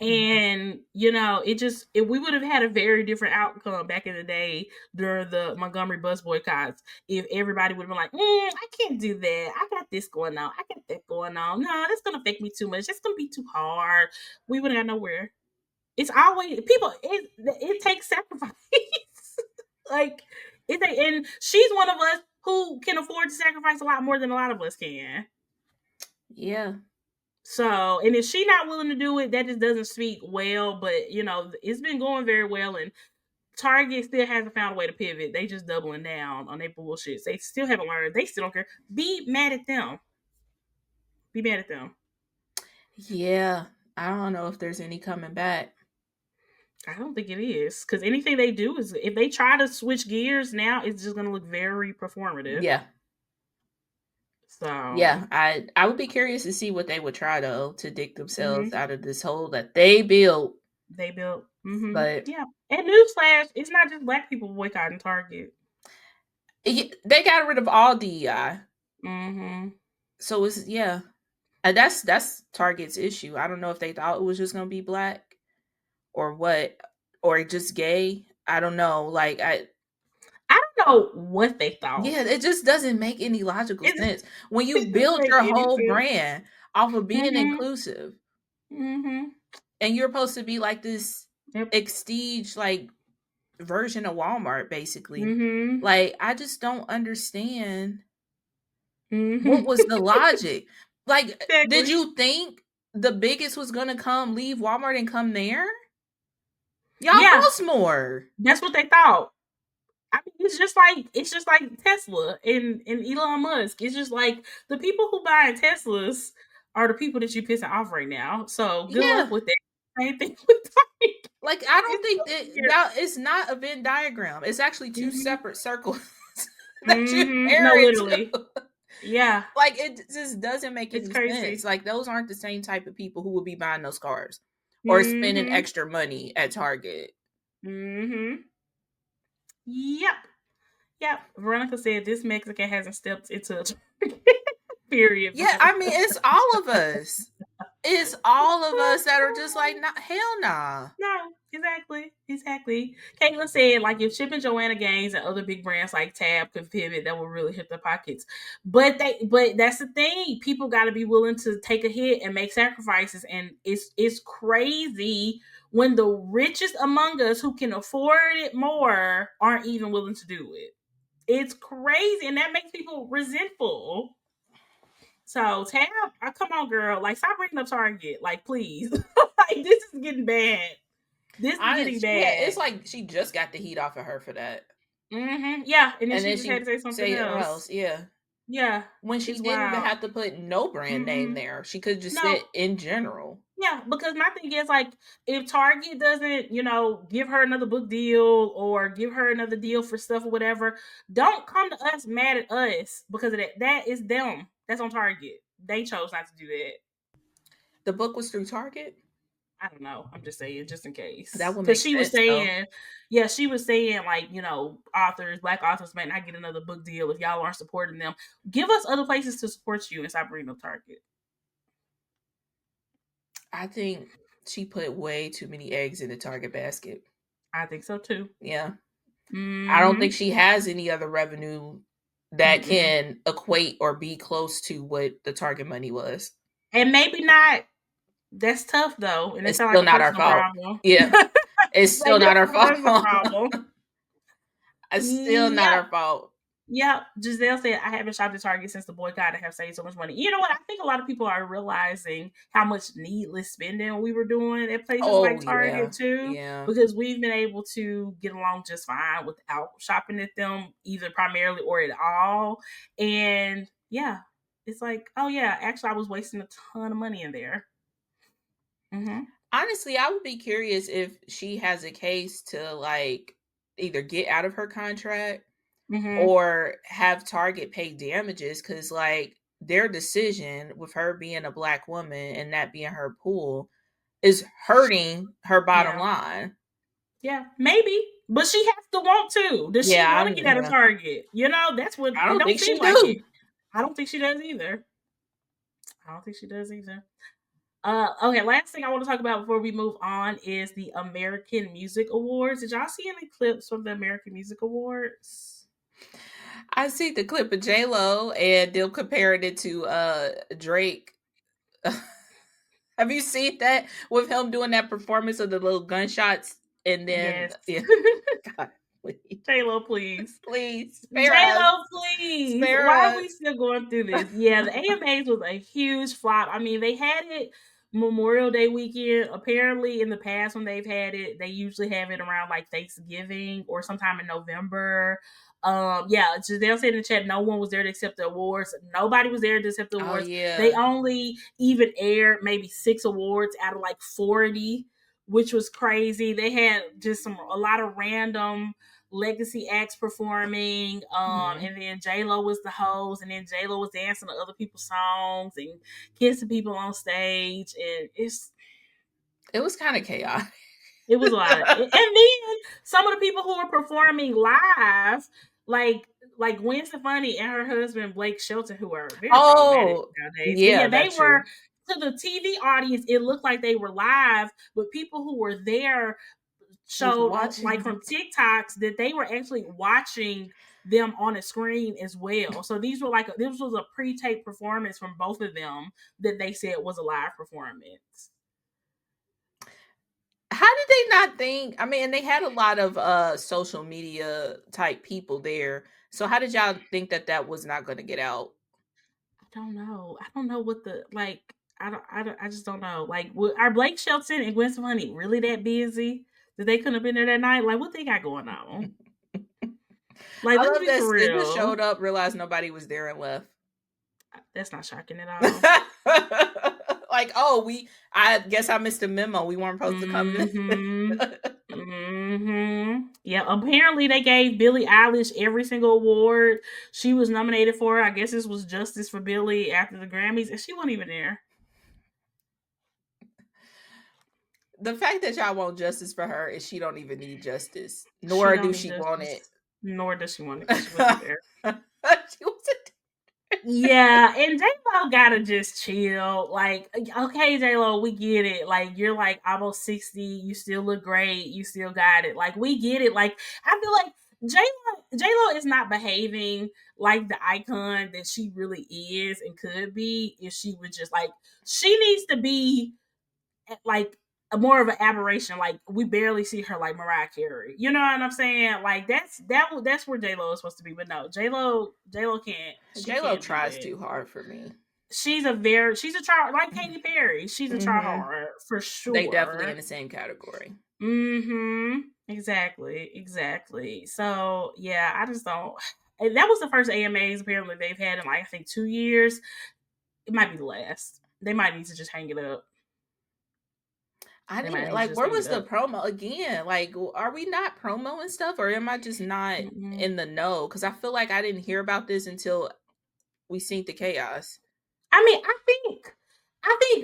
Mhm. And, we would have had a very different outcome back in the day during the Montgomery bus boycotts if everybody would have been like, I can't do that. I got this going on. I got that going on. No, that's going to affect me too much. That's going to be too hard. We would have got nowhere. It's always, people, it takes sacrifice. like, and she's one of us who can afford to sacrifice a lot more than a lot of us can. Yeah, So, and if she not willing to do it, that just doesn't speak well. But it's been going very well, and Target still hasn't found a way to pivot. They just doubling down on their bullshit. They still haven't learned. They still don't care. Be mad at them. Be mad at them. yeah. I don't know if there's any coming back. I don't think it is because anything they do is if they try to switch gears now, it's just going to look very performative. Yeah, So, Yeah, I would be curious to see what they would try though to dig themselves hmm out of this hole that they built. they built. But Yeah. And newsflash, it's not just black people boycotting Target. they got rid of all DEI, hmm so it's yeah. And that's Target's issue. I don't know if they thought it was just gonna be black or what, or just gay. I don't know. Like I don't know what they thought. yeah, it just doesn't make any logical It, sense when you it doesn't build make your any whole sense. brand off of being hmm inclusive, hmm and you're supposed to be like this Yep. extige like version of Walmart, basically. hmm Like I just don't understand what hmm was the logic. Like, did exactly. you think the biggest was gonna come leave Walmart and come there? Y'all Yeah, boast more. that's what they thought. I mean, it's just like Tesla and Elon Musk. It's just like the people who buy Teslas are the people that you're pissing off right now. So good luck Yeah. with that. Same thing with Target. Like I don't It's think so that weird. that it's not a Venn diagram. It's actually two hmm separate circles that you No, pair into. literally. Yeah, Like it just doesn't make it's any sense. crazy. Like those aren't the same type of people who would be buying those cars or spending hmm extra money at Target. hmm Yep. Yep. Veronica said this Mexican hasn't stepped into a period Yeah, before. I mean it's all of us. It's all of us that are just like, nah, hell nah. No, exactly. Caitlin said, like, if Chip and Joanna Gaines and other big brands like Tab could pivot, that would really hit the pockets. But that's the thing. People got to be willing to take a hit and make sacrifices, and it's crazy when the richest among us who can afford it more aren't even willing to do it. It's crazy, and that makes people resentful. So Tab, come on, girl, like stop bringing up Target, like please, like this is getting bad. This is getting Yeah, bad. it's like she just got the heat off of her for that. Yeah, and then And she then just had she to say something say or else. else, yeah. Yeah, When she it's didn't even wild. have to put no brand name Mm-mm. there. She could just No, sit in general. yeah, because my thing is like, if Target doesn't, give her another book deal or give her another deal for stuff or whatever, don't come to us mad at us because of that. That is them. That's on Target. They chose not to do that. The book was through Target. I don't know. I'm just saying, just in That case. would Because make she was sense though. saying, yeah, she was saying, like, black authors might not get another book deal if y'all aren't supporting them. Give us other places to support you and stop bringing up Target. I think she put way too many eggs in the Target basket. I think so too. Yeah. I don't think Mm she has any other revenue hmm. that Mm-mm. can equate or be close to what the Target money was. And maybe not. That's tough, though. And it It's sounds like still a not our personal fault. problem. Yeah. It's still Maybe not that's our a personal fault. problem. It's still not Yep. our fault. Yeah, Giselle said, I haven't shopped at Target since the boycott and have saved so much money. You know what? I think a lot of people are realizing how much needless spending we were doing at places Oh like yeah. Target too, Yeah. because we've been able to get along just fine without shopping at them, either primarily or at all. And yeah, it's like, oh yeah, actually, I was wasting a ton of money in there. Mm-hmm. Honestly, I would be curious if she has a case to like either get out of her contract Mm-hmm. or have Target pay damages because like their decision with her being a black woman and that being her pool is hurting her bottom Yeah. line. Yeah. Maybe. But she has to want to. Does she Yeah, want to get out of yeah. Target? That's what I it don't don't think seem she like do. it. I don't think she does either. I don't think she does either. Okay, last thing I want to talk about before we move on is the American Music Awards. Did y'all see any clips from the American Music Awards? I see the clip of J Lo and them comparing it to Drake. Have you seen that with him doing that performance of the little gunshots and then Yes. yeah, God, please, J Lo, please. please J spare us, Lo, please. spare Why are we us. still going through this? Yeah, the AMAs was a huge flop. I mean, they had it Memorial Day weekend. Apparently, in the past, when they've had it, they usually have it around like Thanksgiving or sometime in November. Yeah, Giselle said in the chat, no one was there to accept the awards. Nobody was there to accept the Oh awards. They yeah, only even aired maybe 6 awards out of like 40, which was crazy. They had just a lot of random legacy acts performing, Mhm. and then J Lo was the host, and then J Lo was dancing to other people's songs and kissing people on stage, and It was kind of chaotic. it was a lot. And then some of the people who were performing live, like Gwen Stefani and her husband Blake Shelton, who are very problematic Oh, nowadays. But yeah, yeah, they that's were, true. to the TV audience, it looked like they were live, but people who were there Was showed on, like, watching. from TikToks, that they were actually watching them on a screen as well. So this was a pre-tape performance from both of them that they said was a live performance. How did they not think? I mean, they had a lot of social media type people there. So how did y'all think that that was not going to get out? I don't know. I don't know what the like. I just don't know. Like, are Blake Shelton and Gwen Stefani really that busy that they couldn't have been there that night? Like, what they got going on? Like, I let's love be for this. They just real. showed up, realized nobody was there, and left. That's not shocking at all. Like, oh, I guess I missed a memo. We weren't supposed to come in. Mm-hmm. Mm-hmm. Yeah. Apparently, they gave Billie Eilish every single award she was nominated for. I guess this was justice for Billie after the Grammys, and she wasn't even there. The fact that y'all want justice for her is she don't even need justice, She nor don't do need she want justice, it. nor does she want it because she wasn't there. She wasn't. Yeah, and J Lo gotta just chill. Like, okay, J Lo, we get it. Like, you're like almost 60, you still look great, you still got it. Like, we get it. Like, I feel like J Lo is not behaving like the icon that she really is and could be if she would just, like, she needs to be like a more of an aberration. Like, we barely see her like Mariah Carey. You know what I'm saying? Like, that's where J Lo is supposed to be. But no, J Lo can't. She J Lo can't do tries that. too hard for me. She's a try, like Katy Perry. She's a try Hmm. hard for They definitely in sure. the same category. Mm-hmm. Exactly. Exactly. So yeah, I just don't. And that was the first AMAs apparently they've had in, like, I think 2 years. It might be the last. They might need to just hang it up. I They might didn't need to like. just Where hang it was the up. promo again? Like, are we not promoing stuff, or am I just not Mm-mm. in the know? Because I feel like I didn't hear about this until we seen the chaos. I mean, I think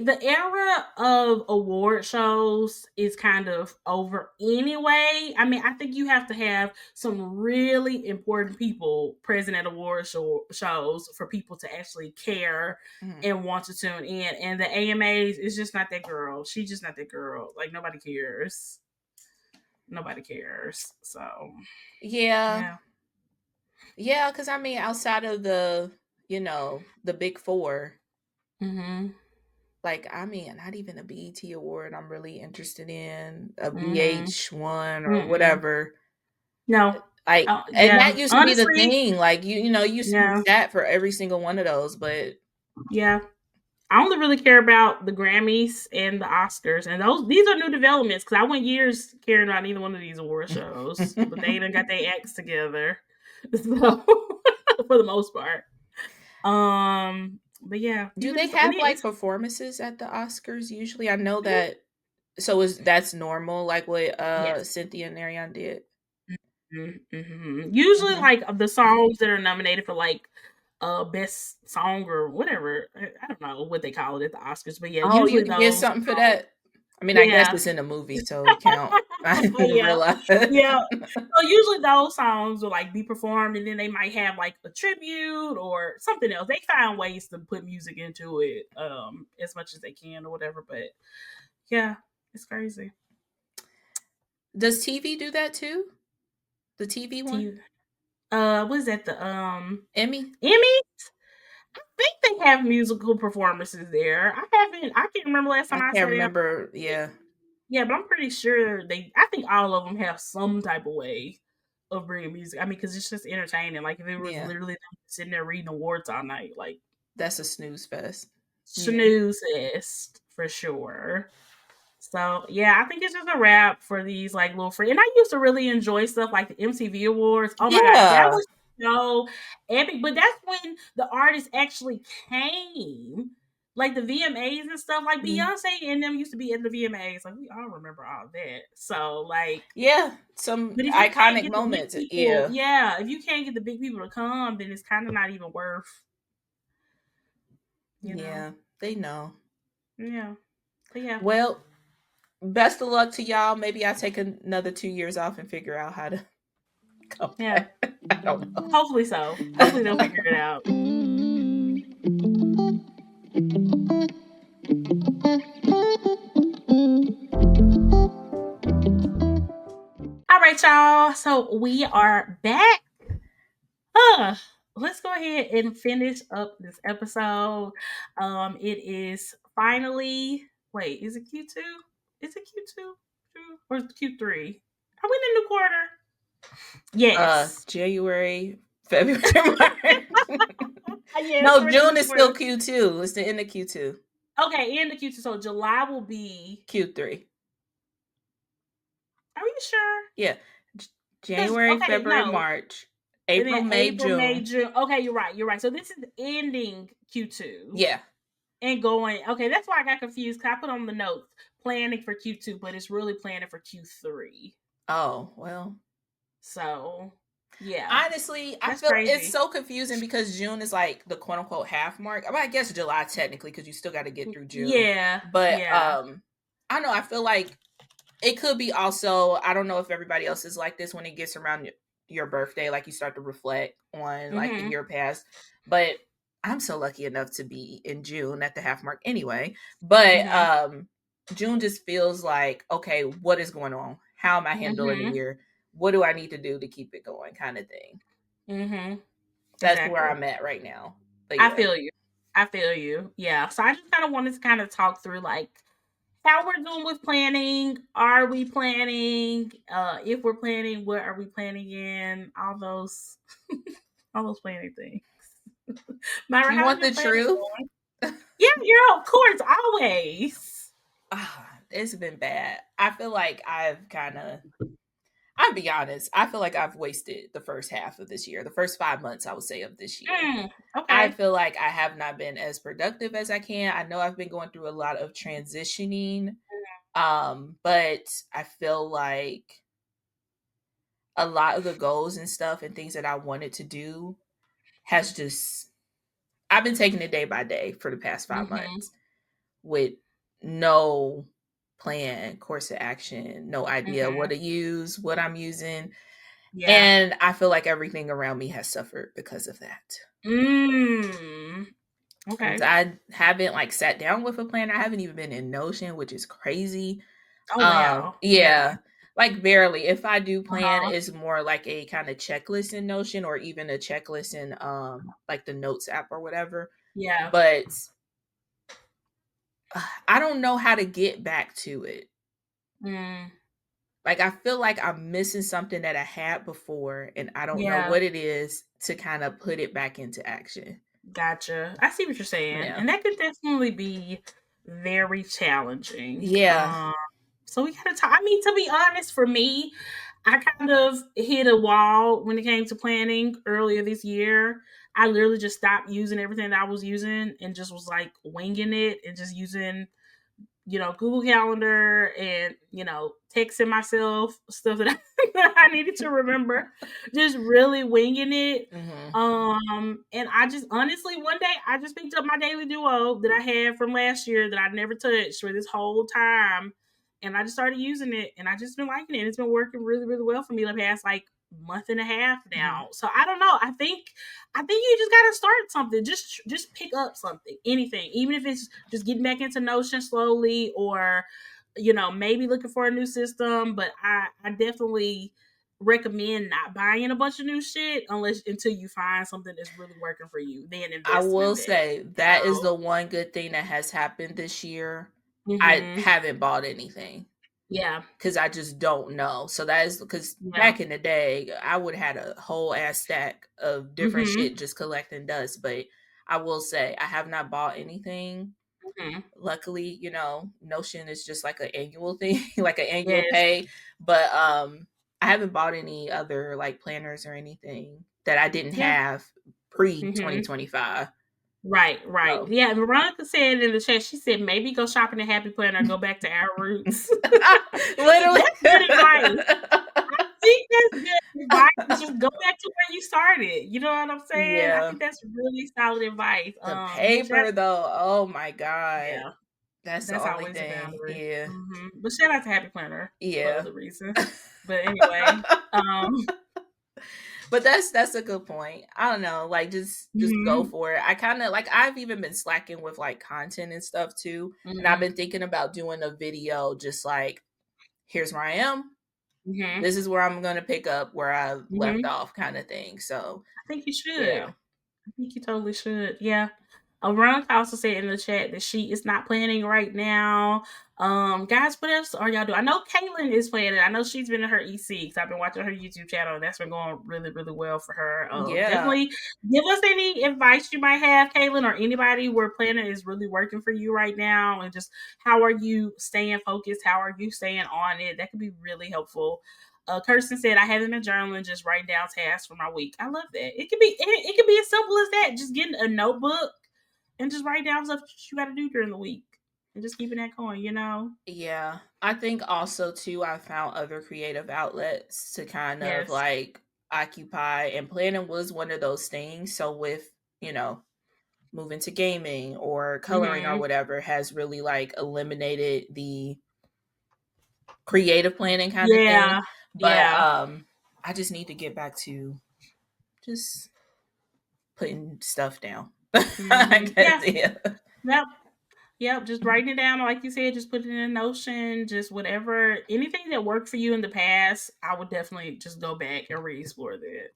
the era of award shows is kind of over anyway. I mean, I think you have to have some really important people present at shows for people to actually care Mhm. and want to tune in. And the AMAs is just not that girl. She's just not that girl. Like, nobody cares. Nobody cares. So Yeah, yeah. yeah. Because I mean, outside of the big four, Mhm. like, I mean, not even a BET award. I'm really interested in a Mhm. VH1 or Mm-mm. whatever. No. Like, Oh and yeah. that used to be the Honestly, thing. Like, you used to be yeah. sat for every single one of those, but Yeah. I only really care about the Grammys and the Oscars, and these are new developments because I went years caring about neither one of these award shows, but they done got their acts together, so for the most part. But yeah, do people they just, and have like it's, performances at the Oscars usually? I know that. So is that's normal, like what yes. Cynthia and Ariana did? Usually, Hmm. like, of the songs that are nominated for, like, best song or whatever. I don't know what they call it at the Oscars, but yeah, Oh, you usually could get those something for songs. that. I mean, I guess Yeah, it's in a movie, so it count. I didn't yeah, realize. yeah. So usually those songs will, like, be performed, and then they might have, like, a tribute or something else. They find ways to put music into it, as much as they can or whatever. But yeah, it's crazy. Does TV do that too? The TV one, T what is that? The Emmy. Emmy. I think they have musical performances there. I can't remember last I time I can't sat down. remember. Yeah, Yeah, but I'm pretty sure I think all of them have some type of way of bringing music. I mean, because it's just entertaining. Like, if it was yeah. literally them sitting there reading awards all night, like, That's a snooze fest. Yeah. snooze fest for sure. So yeah, I think it's just a wrap for these, like, little free. And I used to really enjoy stuff like the MTV Awards. Oh my god, that Yeah. was so epic. But that's when the artists actually came. like the VMAs and stuff. Like Mhm. Beyonce and them used to be at the VMAs. Like we all remember all that. So like, Yeah, some but if you can't iconic get the big moments. people, Yeah. yeah, if you can't get the big people to come, then it's kind of not even worth, you know. Yeah, they know. Yeah, but yeah, Well, best of luck to y'all. Maybe I take another 2 years off and figure out how to come yeah. back. I don't Hopefully so. Hopefully they'll know. figure it out. All right, y'all. So we are back. Uh, let's go ahead and finish up this episode. It is finally. Wait, is it Q2? Is it Q2? Or is it Q3? Are we in the new quarter? Yes. January, February, March. Yes, No, we're in the June new is still quarter. Q2. It's the end of Q2. Okay, in the Q2. So July will be. Q3. Are you sure? Yeah. Because January, okay, February, no. March, And April, then May, April, May, June. June. Okay, you're right. You're right. So this is ending Q2 Yeah. and going. Okay, that's why I got confused. Cause I put on the notes planning for Q2, but it's really planning for Q3. Oh, well. So yeah, Honestly, I that's feel it's crazy. so confusing because June is like the quote unquote half mark. I mean, I guess July technically because you still got to get through June. Yeah, But yeah. I don't know. I feel like it could be also. I don't know if everybody else is like this when it gets around your birthday. Like you start to reflect on like the Mm-hmm. year past. But I'm so lucky enough to be in June at the half mark anyway. But Mm-hmm. June just feels like okay, what is going on? How am I handling the Mm-hmm. year? What do I need to do to keep it going? Kind of thing. Mm-hmm. That's where Exactly. I'm at right now. But I yeah. feel you. I feel you. Yeah. So I just kind of wanted to kind of talk through like how we're doing with planning. Are we planning? If we're planning, what are we planning in? All those planning things. Myra, You how's want your the planning truth? going? Yeah, yeah, of course, always. It's been bad. I feel like I'll be honest, I feel like I've wasted the first half of this year, the first 5 months, I would say, of this year. I Okay. feel like I have not been as productive as I can. I know I've been going through a lot of transitioning, but I feel like a lot of the goals and stuff and things that I wanted to do has just I've been taking it day by day for the past 5 Mm-hmm. months with no plan, course of action, no idea what Mm-hmm. to use, what I'm using. Yeah. And I feel like everything around me has suffered because of that. Mm. Okay. I haven't like sat down with a planner. I haven't even been in Notion, which is crazy. Oh wow. Yeah. Yeah, like barely. If I do plan, Uh-huh. it's more like a kind of checklist in Notion or even a checklist in like the Notes app or whatever. Yeah. But I don't know how to get back to it. Mm. Like I feel like I'm missing something that I had before and I don't know Yeah. what it is to kind of put it back into action. Gotcha. I see what you're saying. Yeah. And that could definitely be very challenging. Yeah. So we gotta talk. I mean, to be honest, for me, I kind of hit a wall when it came to planning earlier this year. I literally just stopped using everything that I was using and just was like winging it and just using, Google Calendar and, texting myself stuff that that I needed to remember, just really winging it. Hmm. And I just honestly, one day I just picked up my daily duo that I had from last year that I never touched for this whole time. And I just started using it and I just been liking it. It's been working really, really well for me the past like month and a half Hmm. now. So I don't know. I think you just gotta start something. Just pick up something, anything, even if it's just getting back into Notion slowly, or maybe looking for a new system. But I definitely recommend not buying a bunch of new shit until you find something that's really working for you. Then I investing in will that. say that is So, the one good thing that has happened this year. I hmm haven't bought anything yeah, because I just don't know. So that is because yeah, back in the day, I would have had a whole ass stack of different hmm shit just collecting dust. But I will say I have not bought anything. hmm Luckily, Notion is just like an annual thing, like an annual yes, pay. But I haven't bought any other like planners or anything that I didn't yeah, have pre hmm 2025. Right. So Yeah, Veronica said in the chat, she said, maybe go shopping at Happy Planner, go back to our roots. literally. That's good advice. I think that's good advice. Just go back to where you started. You know what I'm saying? I Yeah. think that's really solid advice. The Yeah, paper though, oh my God. yeah, That's the that's only always a thing. boundary. Yeah. But shout out to Happy Planner for Yeah. other reasons. But anyway, But that's a good point. I don't know, like just go mhm, for it. I kind of like I've even been slacking with like content and stuff too. And I've been mhm, thinking about doing a video just like here's where I am. mhm, This is where I'm going to pick up where I left mhm. off kind of thing. So, I think you should. yeah. I think you totally should. Yeah. Veronica also said in the chat that she is not planning right now. Guys, what else are y'all doing? I know Caitlin is planning. I know she's been in her EC because I've been watching her YouTube channel and that's been going really, really well for her. Yeah. Definitely give us any advice you might have, Caitlin, or anybody where planning is really working for you right now, and just how are you staying focused? How are you staying on it? That could be really helpful. Kirsten said, "I haven't been journaling, just writing down tasks for my week." I love that. It could be as simple as that. Just getting a notebook and just write down stuff you got to do during the week and just keeping that going. You know? Yeah. I think also too I found other creative outlets to kind of Yes. like occupy, and planning was one of those things. So with, you know, moving to gaming or coloring or Mm-hmm. whatever has really like eliminated the creative planning kind of thing. Yeah. But Yeah. I just need to get back to just putting stuff down. I Mm-hmm. guess Yeah. yeah. Yep. Yep. Just writing it down, like you said. Just put it in a Notion. Just whatever, anything that worked for you in the past. I would definitely just go back and re-explore that.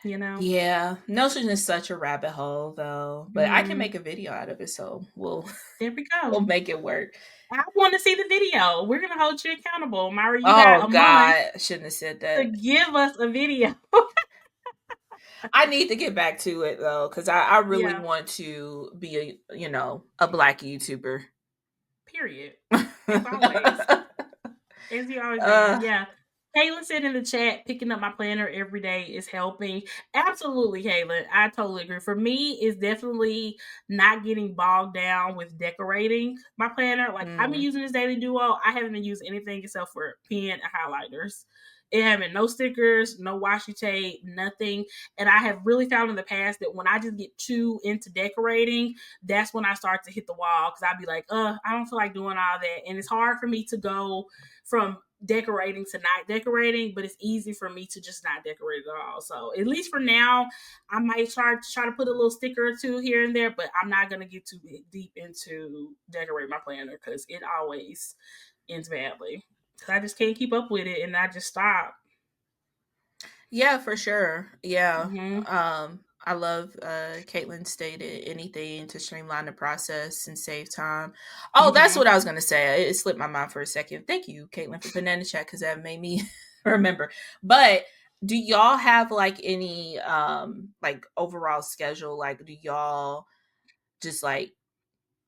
You know. Yeah. Notion is such a rabbit hole though. But I can Mm, make a video out of it, so we'll there we we'll go. make it work. I want to see the video. We're gonna hold you accountable, Myra. You got Oh a month God, I shouldn't have said to that. give us a video. I need to get back to it though, because I really Yeah. want to be a a black YouTuber. Period. As always. As you always been. uh, Yeah. Caitlin said in the chat, picking up my planner every day is helping. Absolutely, Caitlin. I totally agree. For me, it's definitely not getting bogged down with decorating my planner. Like, I've been mm, using this Daily Duo. I haven't been using anything except for pen and highlighters. It having no stickers, no washi tape, nothing. And I have really found in the past that when I just get too into decorating, that's when I start to hit the wall because I'd be like, I don't feel like doing all that. And it's hard for me to go from decorating to not decorating, but it's easy for me to just not decorate at all. So at least for now, I might try to put a little sticker or two here and there, but I'm not gonna get too deep into decorate my planner because it always ends badly. Cause I just can't keep up with it, and I just stop. yeah, for sure. Yeah. Mm-hmm. I love Caitlin stated anything to streamline the process and save time. Oh, that's Mm-hmm. what I was gonna say. It slipped my mind for a second. Thank you, Caitlin, for putting that in the chat because that made me remember. But do y'all have like any like overall schedule? Like do y'all just like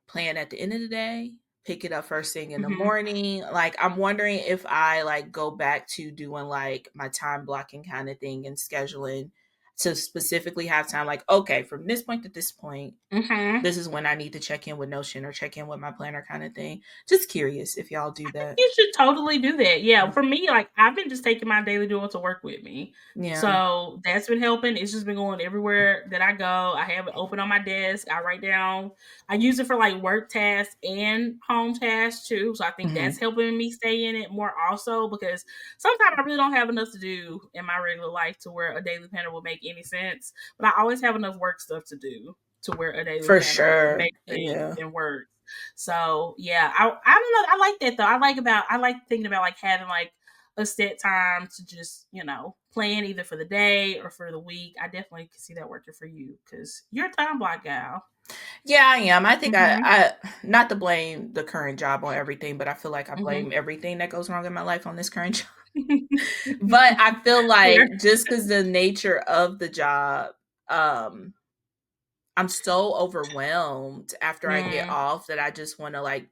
plan at the end of the day, pick it up first thing in the Mm-hmm. morning? Like I'm wondering if I like go back to doing like my time blocking kind of thing and scheduling to specifically have time like okay, from this point to this point, Mm-hmm. this is when I need to check in with Notion or check in with my planner kind of thing. Just curious if y'all do that. You should totally do that. Yeah, for me, like I've been just taking my daily duo to work with me. Yeah. So that's been helping. It's just been going everywhere that I go. I have it open on my desk. I write down. I use it for like work tasks and home tasks too. So I think that's Hmm. helping me stay in it more also because sometimes I really don't have enough to do in my regular life to where a daily planner would make any sense. But I always have enough work stuff to do to where a daily For planner sure. makes sense Yeah. and works. So yeah, I don't know. I like that though. I like thinking about like having like a set time to just plan either for the day or for the week. I definitely can see that working for you because you're a time block gal. Yeah, I am. I think Mm-hmm. I not to blame the current job on everything, but I feel like I Mm-hmm. blame everything that goes wrong in my life on this current job. But I feel like Fair. just because the nature of the job, um, I'm so overwhelmed after I get Mm. off that I just want to like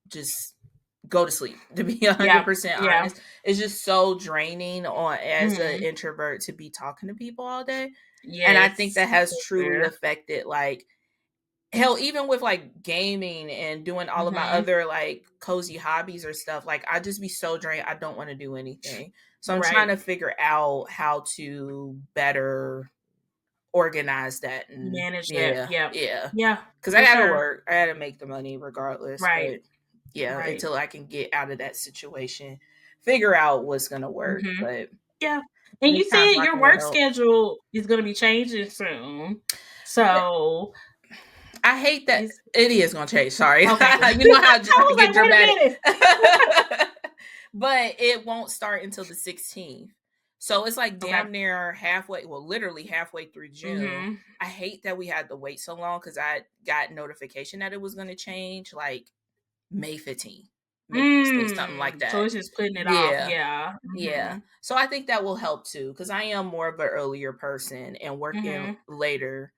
just go to sleep, to be Yeah. 100% Yeah. honest. It's just so draining on as an Mhm. introvert to be talking to people all day. And I think Yes. that has So truly fair. affected like hell, even with like gaming and doing all of my Mhm. other like cozy hobbies or stuff, like I just be so drained. I don't want to do anything. So I'm trying Right. to figure out how to better organize that. And Manage that. yeah, Yep. yeah. Yeah, Cause I for gotta sure. work. I gotta make the money regardless. Right. But yeah, Right. until I can get out of that situation, figure out what's gonna work. Mhm. But Yeah. And you FaceTime said your talking will work help. schedule is gonna be changing soon. Yeah, So I hate that is it is gonna change. Sorry. okay. You know how I I was get like, wait a dramatic. minute. But it won't start until the 16th. So it's like Okay. damn near halfway, well, literally halfway through June. Mhm. I hate that we had to wait so long because I got notification that it was going to change like May 15th, May 16th, something like So that. it's just putting it off. Yeah. Yeah. Yeah. Mhm. So I think that will help too because I am more of an earlier person and working Mhm. later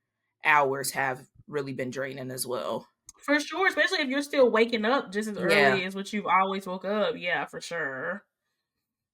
hours have really been draining as well. For sure, especially if you're still waking up just as Yeah. early as what you've always woke up. Yeah, for sure.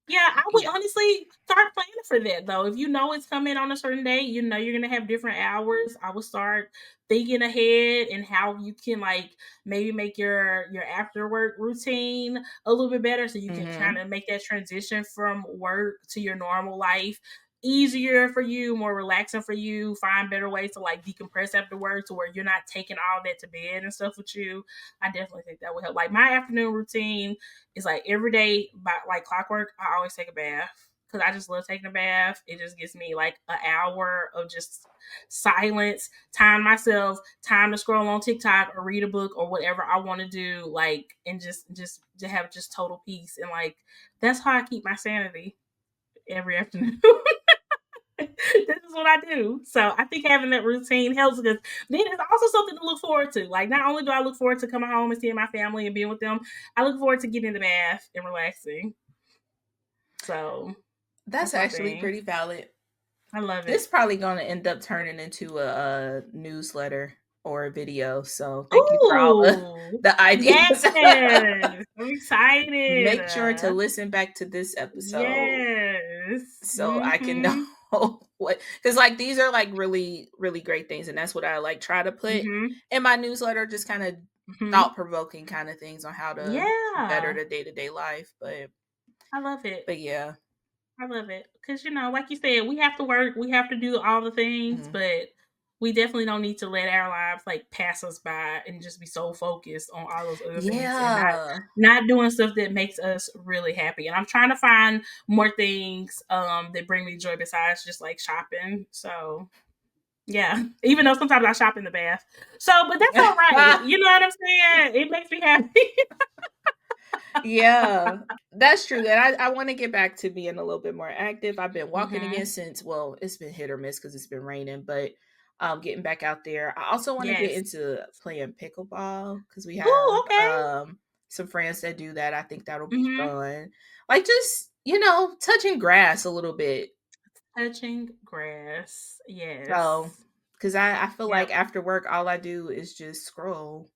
Yeah, I would Yeah. honestly start planning for that though. If you know it's coming on a certain day, you know you're gonna have different hours. I would start thinking ahead and how you can like maybe make your after work routine a little bit better so you can kind Mhm. of make that transition from work to your normal life easier for you, more relaxing for you, find better ways to like decompress after work to where you're not taking all that to bed and stuff with you. I definitely think that would help. Like my afternoon routine it's like every day, by like clockwork, I always take a bath because I just love taking a bath. It just gives me like an hour of just silence, time myself, time to scroll on TikTok or read a book or whatever I want to do, like, and just to have just total peace and like that's how I keep my sanity every afternoon. This is what I do. So I think having that routine helps because then it's also something to look forward to. Like not only do I look forward to coming home and seeing my family and being with them, I look forward to getting in the bath and relaxing. So That's that's my actually thing. pretty valid. I love This it. probably going to end up turning into a newsletter or a video. So thank you for all the Ooh, the yes. ideas. I'm excited. Make sure to listen back to this episode Yes. so I can know Mm-hmm. what, because like these are like really really great things, and that's what I like try to put Mm-hmm. in my newsletter, just kind of Mm-hmm. thought provoking kind of things on how to better Yeah. the day to day life. I love it. But yeah. I love it because like you said, we have to work, we have to do all the things, Mhm. but we definitely don't need to let our lives like pass us by and just be so focused on all those other things and Yeah. not doing stuff that makes us really happy. And I'm trying to find more things that bring me joy besides just like shopping. So yeah, even though sometimes I shop in the bath. So, but that's all right. You know what I'm saying? It makes me happy. Yeah, that's true. And I want to get back to being a little bit more active. I've been walking again hmm since, well, it's been hit or miss because it's been raining, but getting back out there. I also want to get Yes. into playing pickleball because we have Ooh, okay. some friends that do that. I think that'll be hmm fun. Like just, touching grass a little bit. Touching grass. So, Yes. because I feel Yep. like after work, all I do is just scroll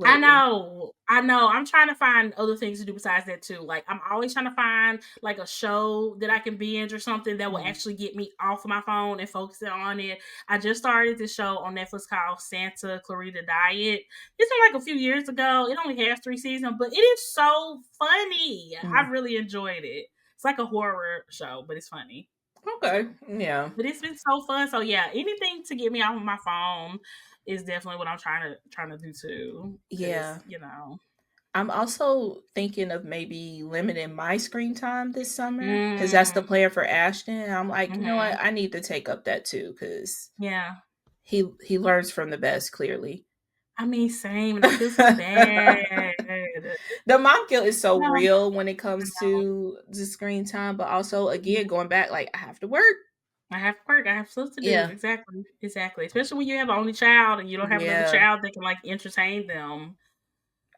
I lately. know. I know. I'm trying to find other things to do besides that too. Like I'm always trying to find like a show that I can binge or something that will Mhm. actually get me off of my phone and focusing on it. I just started this show on Netflix called Santa Clarita Diet. It's been like a few years ago. It only has 3 seasons, but it is so funny. Mhm. I've really enjoyed it. It's like a horror show, but it's funny. Okay. Yeah. But it's been so fun. So yeah, anything to get me off of my phone is definitely what I'm trying to do too. Because Yeah. you know, I'm also thinking of maybe limiting my screen time this summer because that's the mm, plan for Ashton. I'm like, you know what? hmm I need to take up that too because yeah. he learns from the best, clearly. I mean, same, and I feel so bad. The mom guilt is so No, real when it I comes know. to the screen time, but also Yeah, again going back, like I have to work. I have work. I have stuff to do. Yeah, Exactly, exactly. Especially when you have an only child and you don't have another yeah, child that can like entertain them.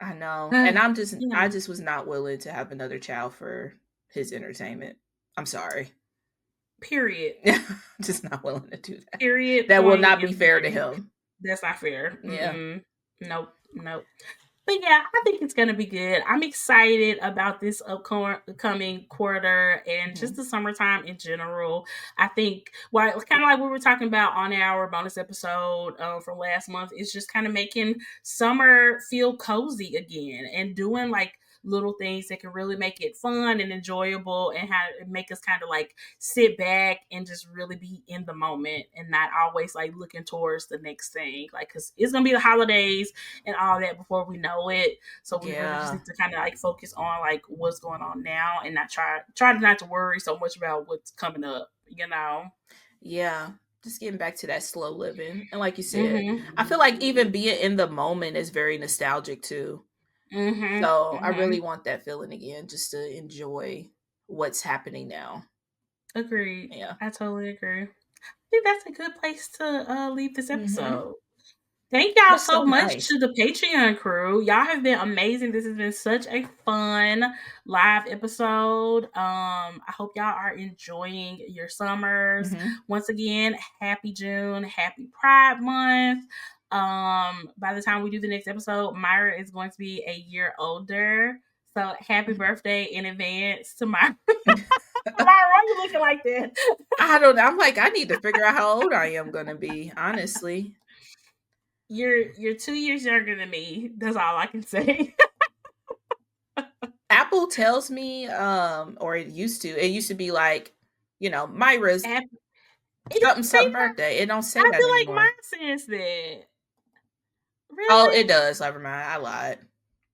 I know. And you I know, just was not willing to have another child for his entertainment. I'm sorry. period. Just not willing to do that. Period. That will Point not in be fair to blank. him. That's not fair. Yeah. Mm-mm. Nope. Nope. But yeah, I think it's gonna be good. I'm excited about this upcoming quarter and just Mhm. the summertime in general. I think, well, kind of like we were talking about on our bonus episode from last month, is just kind of making summer feel cozy again and doing like little things that can really make it fun and enjoyable and make us kind of like sit back and just really be in the moment and not always like looking towards the next thing, like because it's gonna be the holidays and all that before we know it. So we really just Yeah. need to kind of like focus on like what's going on now and not try to not to worry so much about what's coming up, you know. Yeah. Just getting back to that slow living. And like you said, I feel like Mhm. even being in the moment is very nostalgic too. Mhm. So I really Mhm. want that feeling again, just to enjoy what's happening now. Agreed. Yeah. I totally agree. I think that's a good place to leave this Hmm. episode. Thank y'all That's so so much nice. to the Patreon crew. Y'all have been amazing. This has been such a fun live episode. I hope y'all are enjoying your summers. Hmm. Once again, happy June, happy Pride Month. By the time we do the next episode, Myra is going to be a year older. So happy birthday in advance to Myra. Myra, why are you looking like that? I don't know. I'm like, I need to figure out how old I am gonna be, honestly. You're 2 years younger than me. That's all I can say. Apple tells me, or it used to be like, Myra's It something don't say something that. birthday. It don't say I that feel like anymore. mine says that. Oh, it Really? does. Never mind. I lied.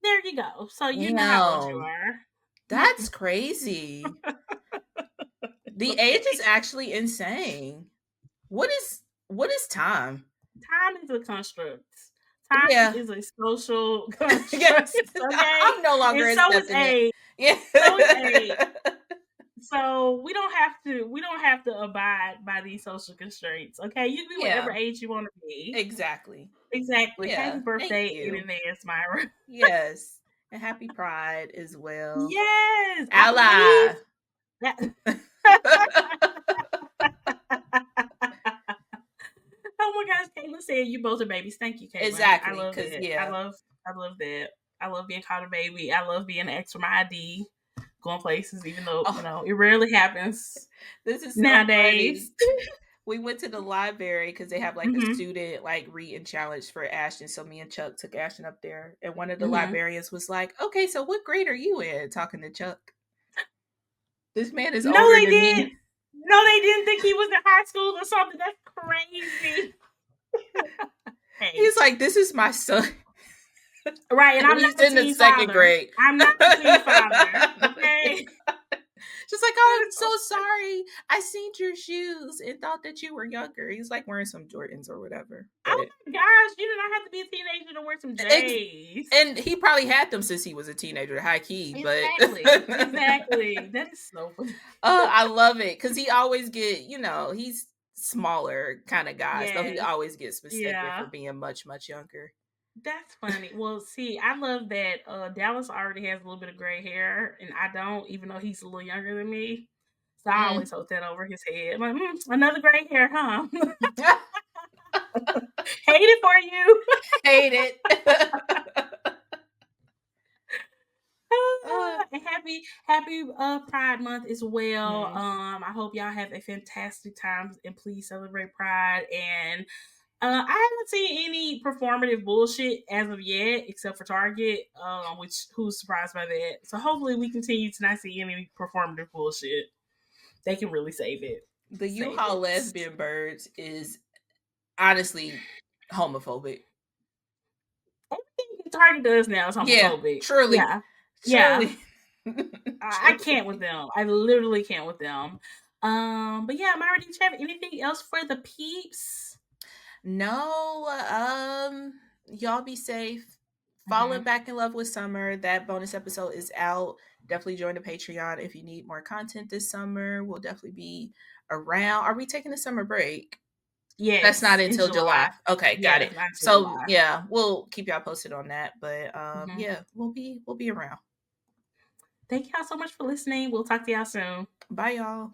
There you go. So you know how old you Damn. are. That's crazy. It's The age is okay. actually insane. What is time? Time is a construct. Time Yeah. is a social construct. Yes. Okay, I'm no longer and so is accepting it. age. Yeah. So is age. So we don't have to abide by these social constraints. Okay, you can be whatever Yeah, age you want to be. exactly. Exactly. Happy Yeah. Thank birthday in you. advance, Myra. Yes. And happy Pride as well. Yes, I believe Ally. that. Oh my gosh, Caitlin said you both are babies. Thank you, Caitlin. I Exactly. love Cause it. yeah. I love that. I love being called a baby. I love being asked for my ID, going places, even though, Oh, it rarely happens this is so funny. nowadays. We went to the library because they have like a Hmm. student like reading challenge for Ashton. So me and Chuck took Ashton up there, and one of the Hmm. librarians was like, "Okay, so what grade are you in?" Talking to Chuck. This man is No, older they than did. me. No, they didn't think he was in high school or something. That's crazy. Hey, He's like, "This is my son." right, and I'm not He's a in the teen second father. grade. I'm not a teen father. Okay, Just like, that oh, is I'm so so funny. sorry. I seen your shoes and thought that you were younger. He's like wearing some Jordans or whatever. Oh But my gosh, you do not have to be a teenager to wear some ex- J's. and he probably had them since he was a teenager, high key. But Exactly. Exactly. That is so funny. I love it because he always he's smaller kind of guy, so he Yes. always gets mistaken for Yeah. being much much younger. That's funny. Well, see, I love that Dallas already has a little bit of gray hair, and I don't, even though he's a little younger than me. So I Mm. always hold that over his head. I'm like, another gray hair, huh? Hate it for you. Hate it. uh, And happy Pride Month as well. mhm. I hope y'all have a fantastic time and please celebrate Pride. And I haven't seen any performative bullshit as of yet, except for Target. Which who's surprised by that? So hopefully we continue to not see any performative bullshit. They can really save it. The Save U-Haul it. lesbian birds is honestly homophobic. Everything Target does now is Yeah, homophobic. truly, Yeah, yeah. truly, I can't with truly. them. I literally can't with them. But yeah, Myra, do you have anything else for the peeps? No, y'all be safe. Falling Mm-hmm. back in love with summer. That bonus episode is out. Definitely join the Patreon if you need more content this summer. We'll definitely be around. Are we taking a summer break? That's not Yes, in until July. July. Okay, got Yeah, it. not until So July. yeah, we'll keep y'all posted on that. But Mm-hmm. yeah, we'll be around. Thank y'all so much for listening. We'll talk to y'all soon. Bye y'all.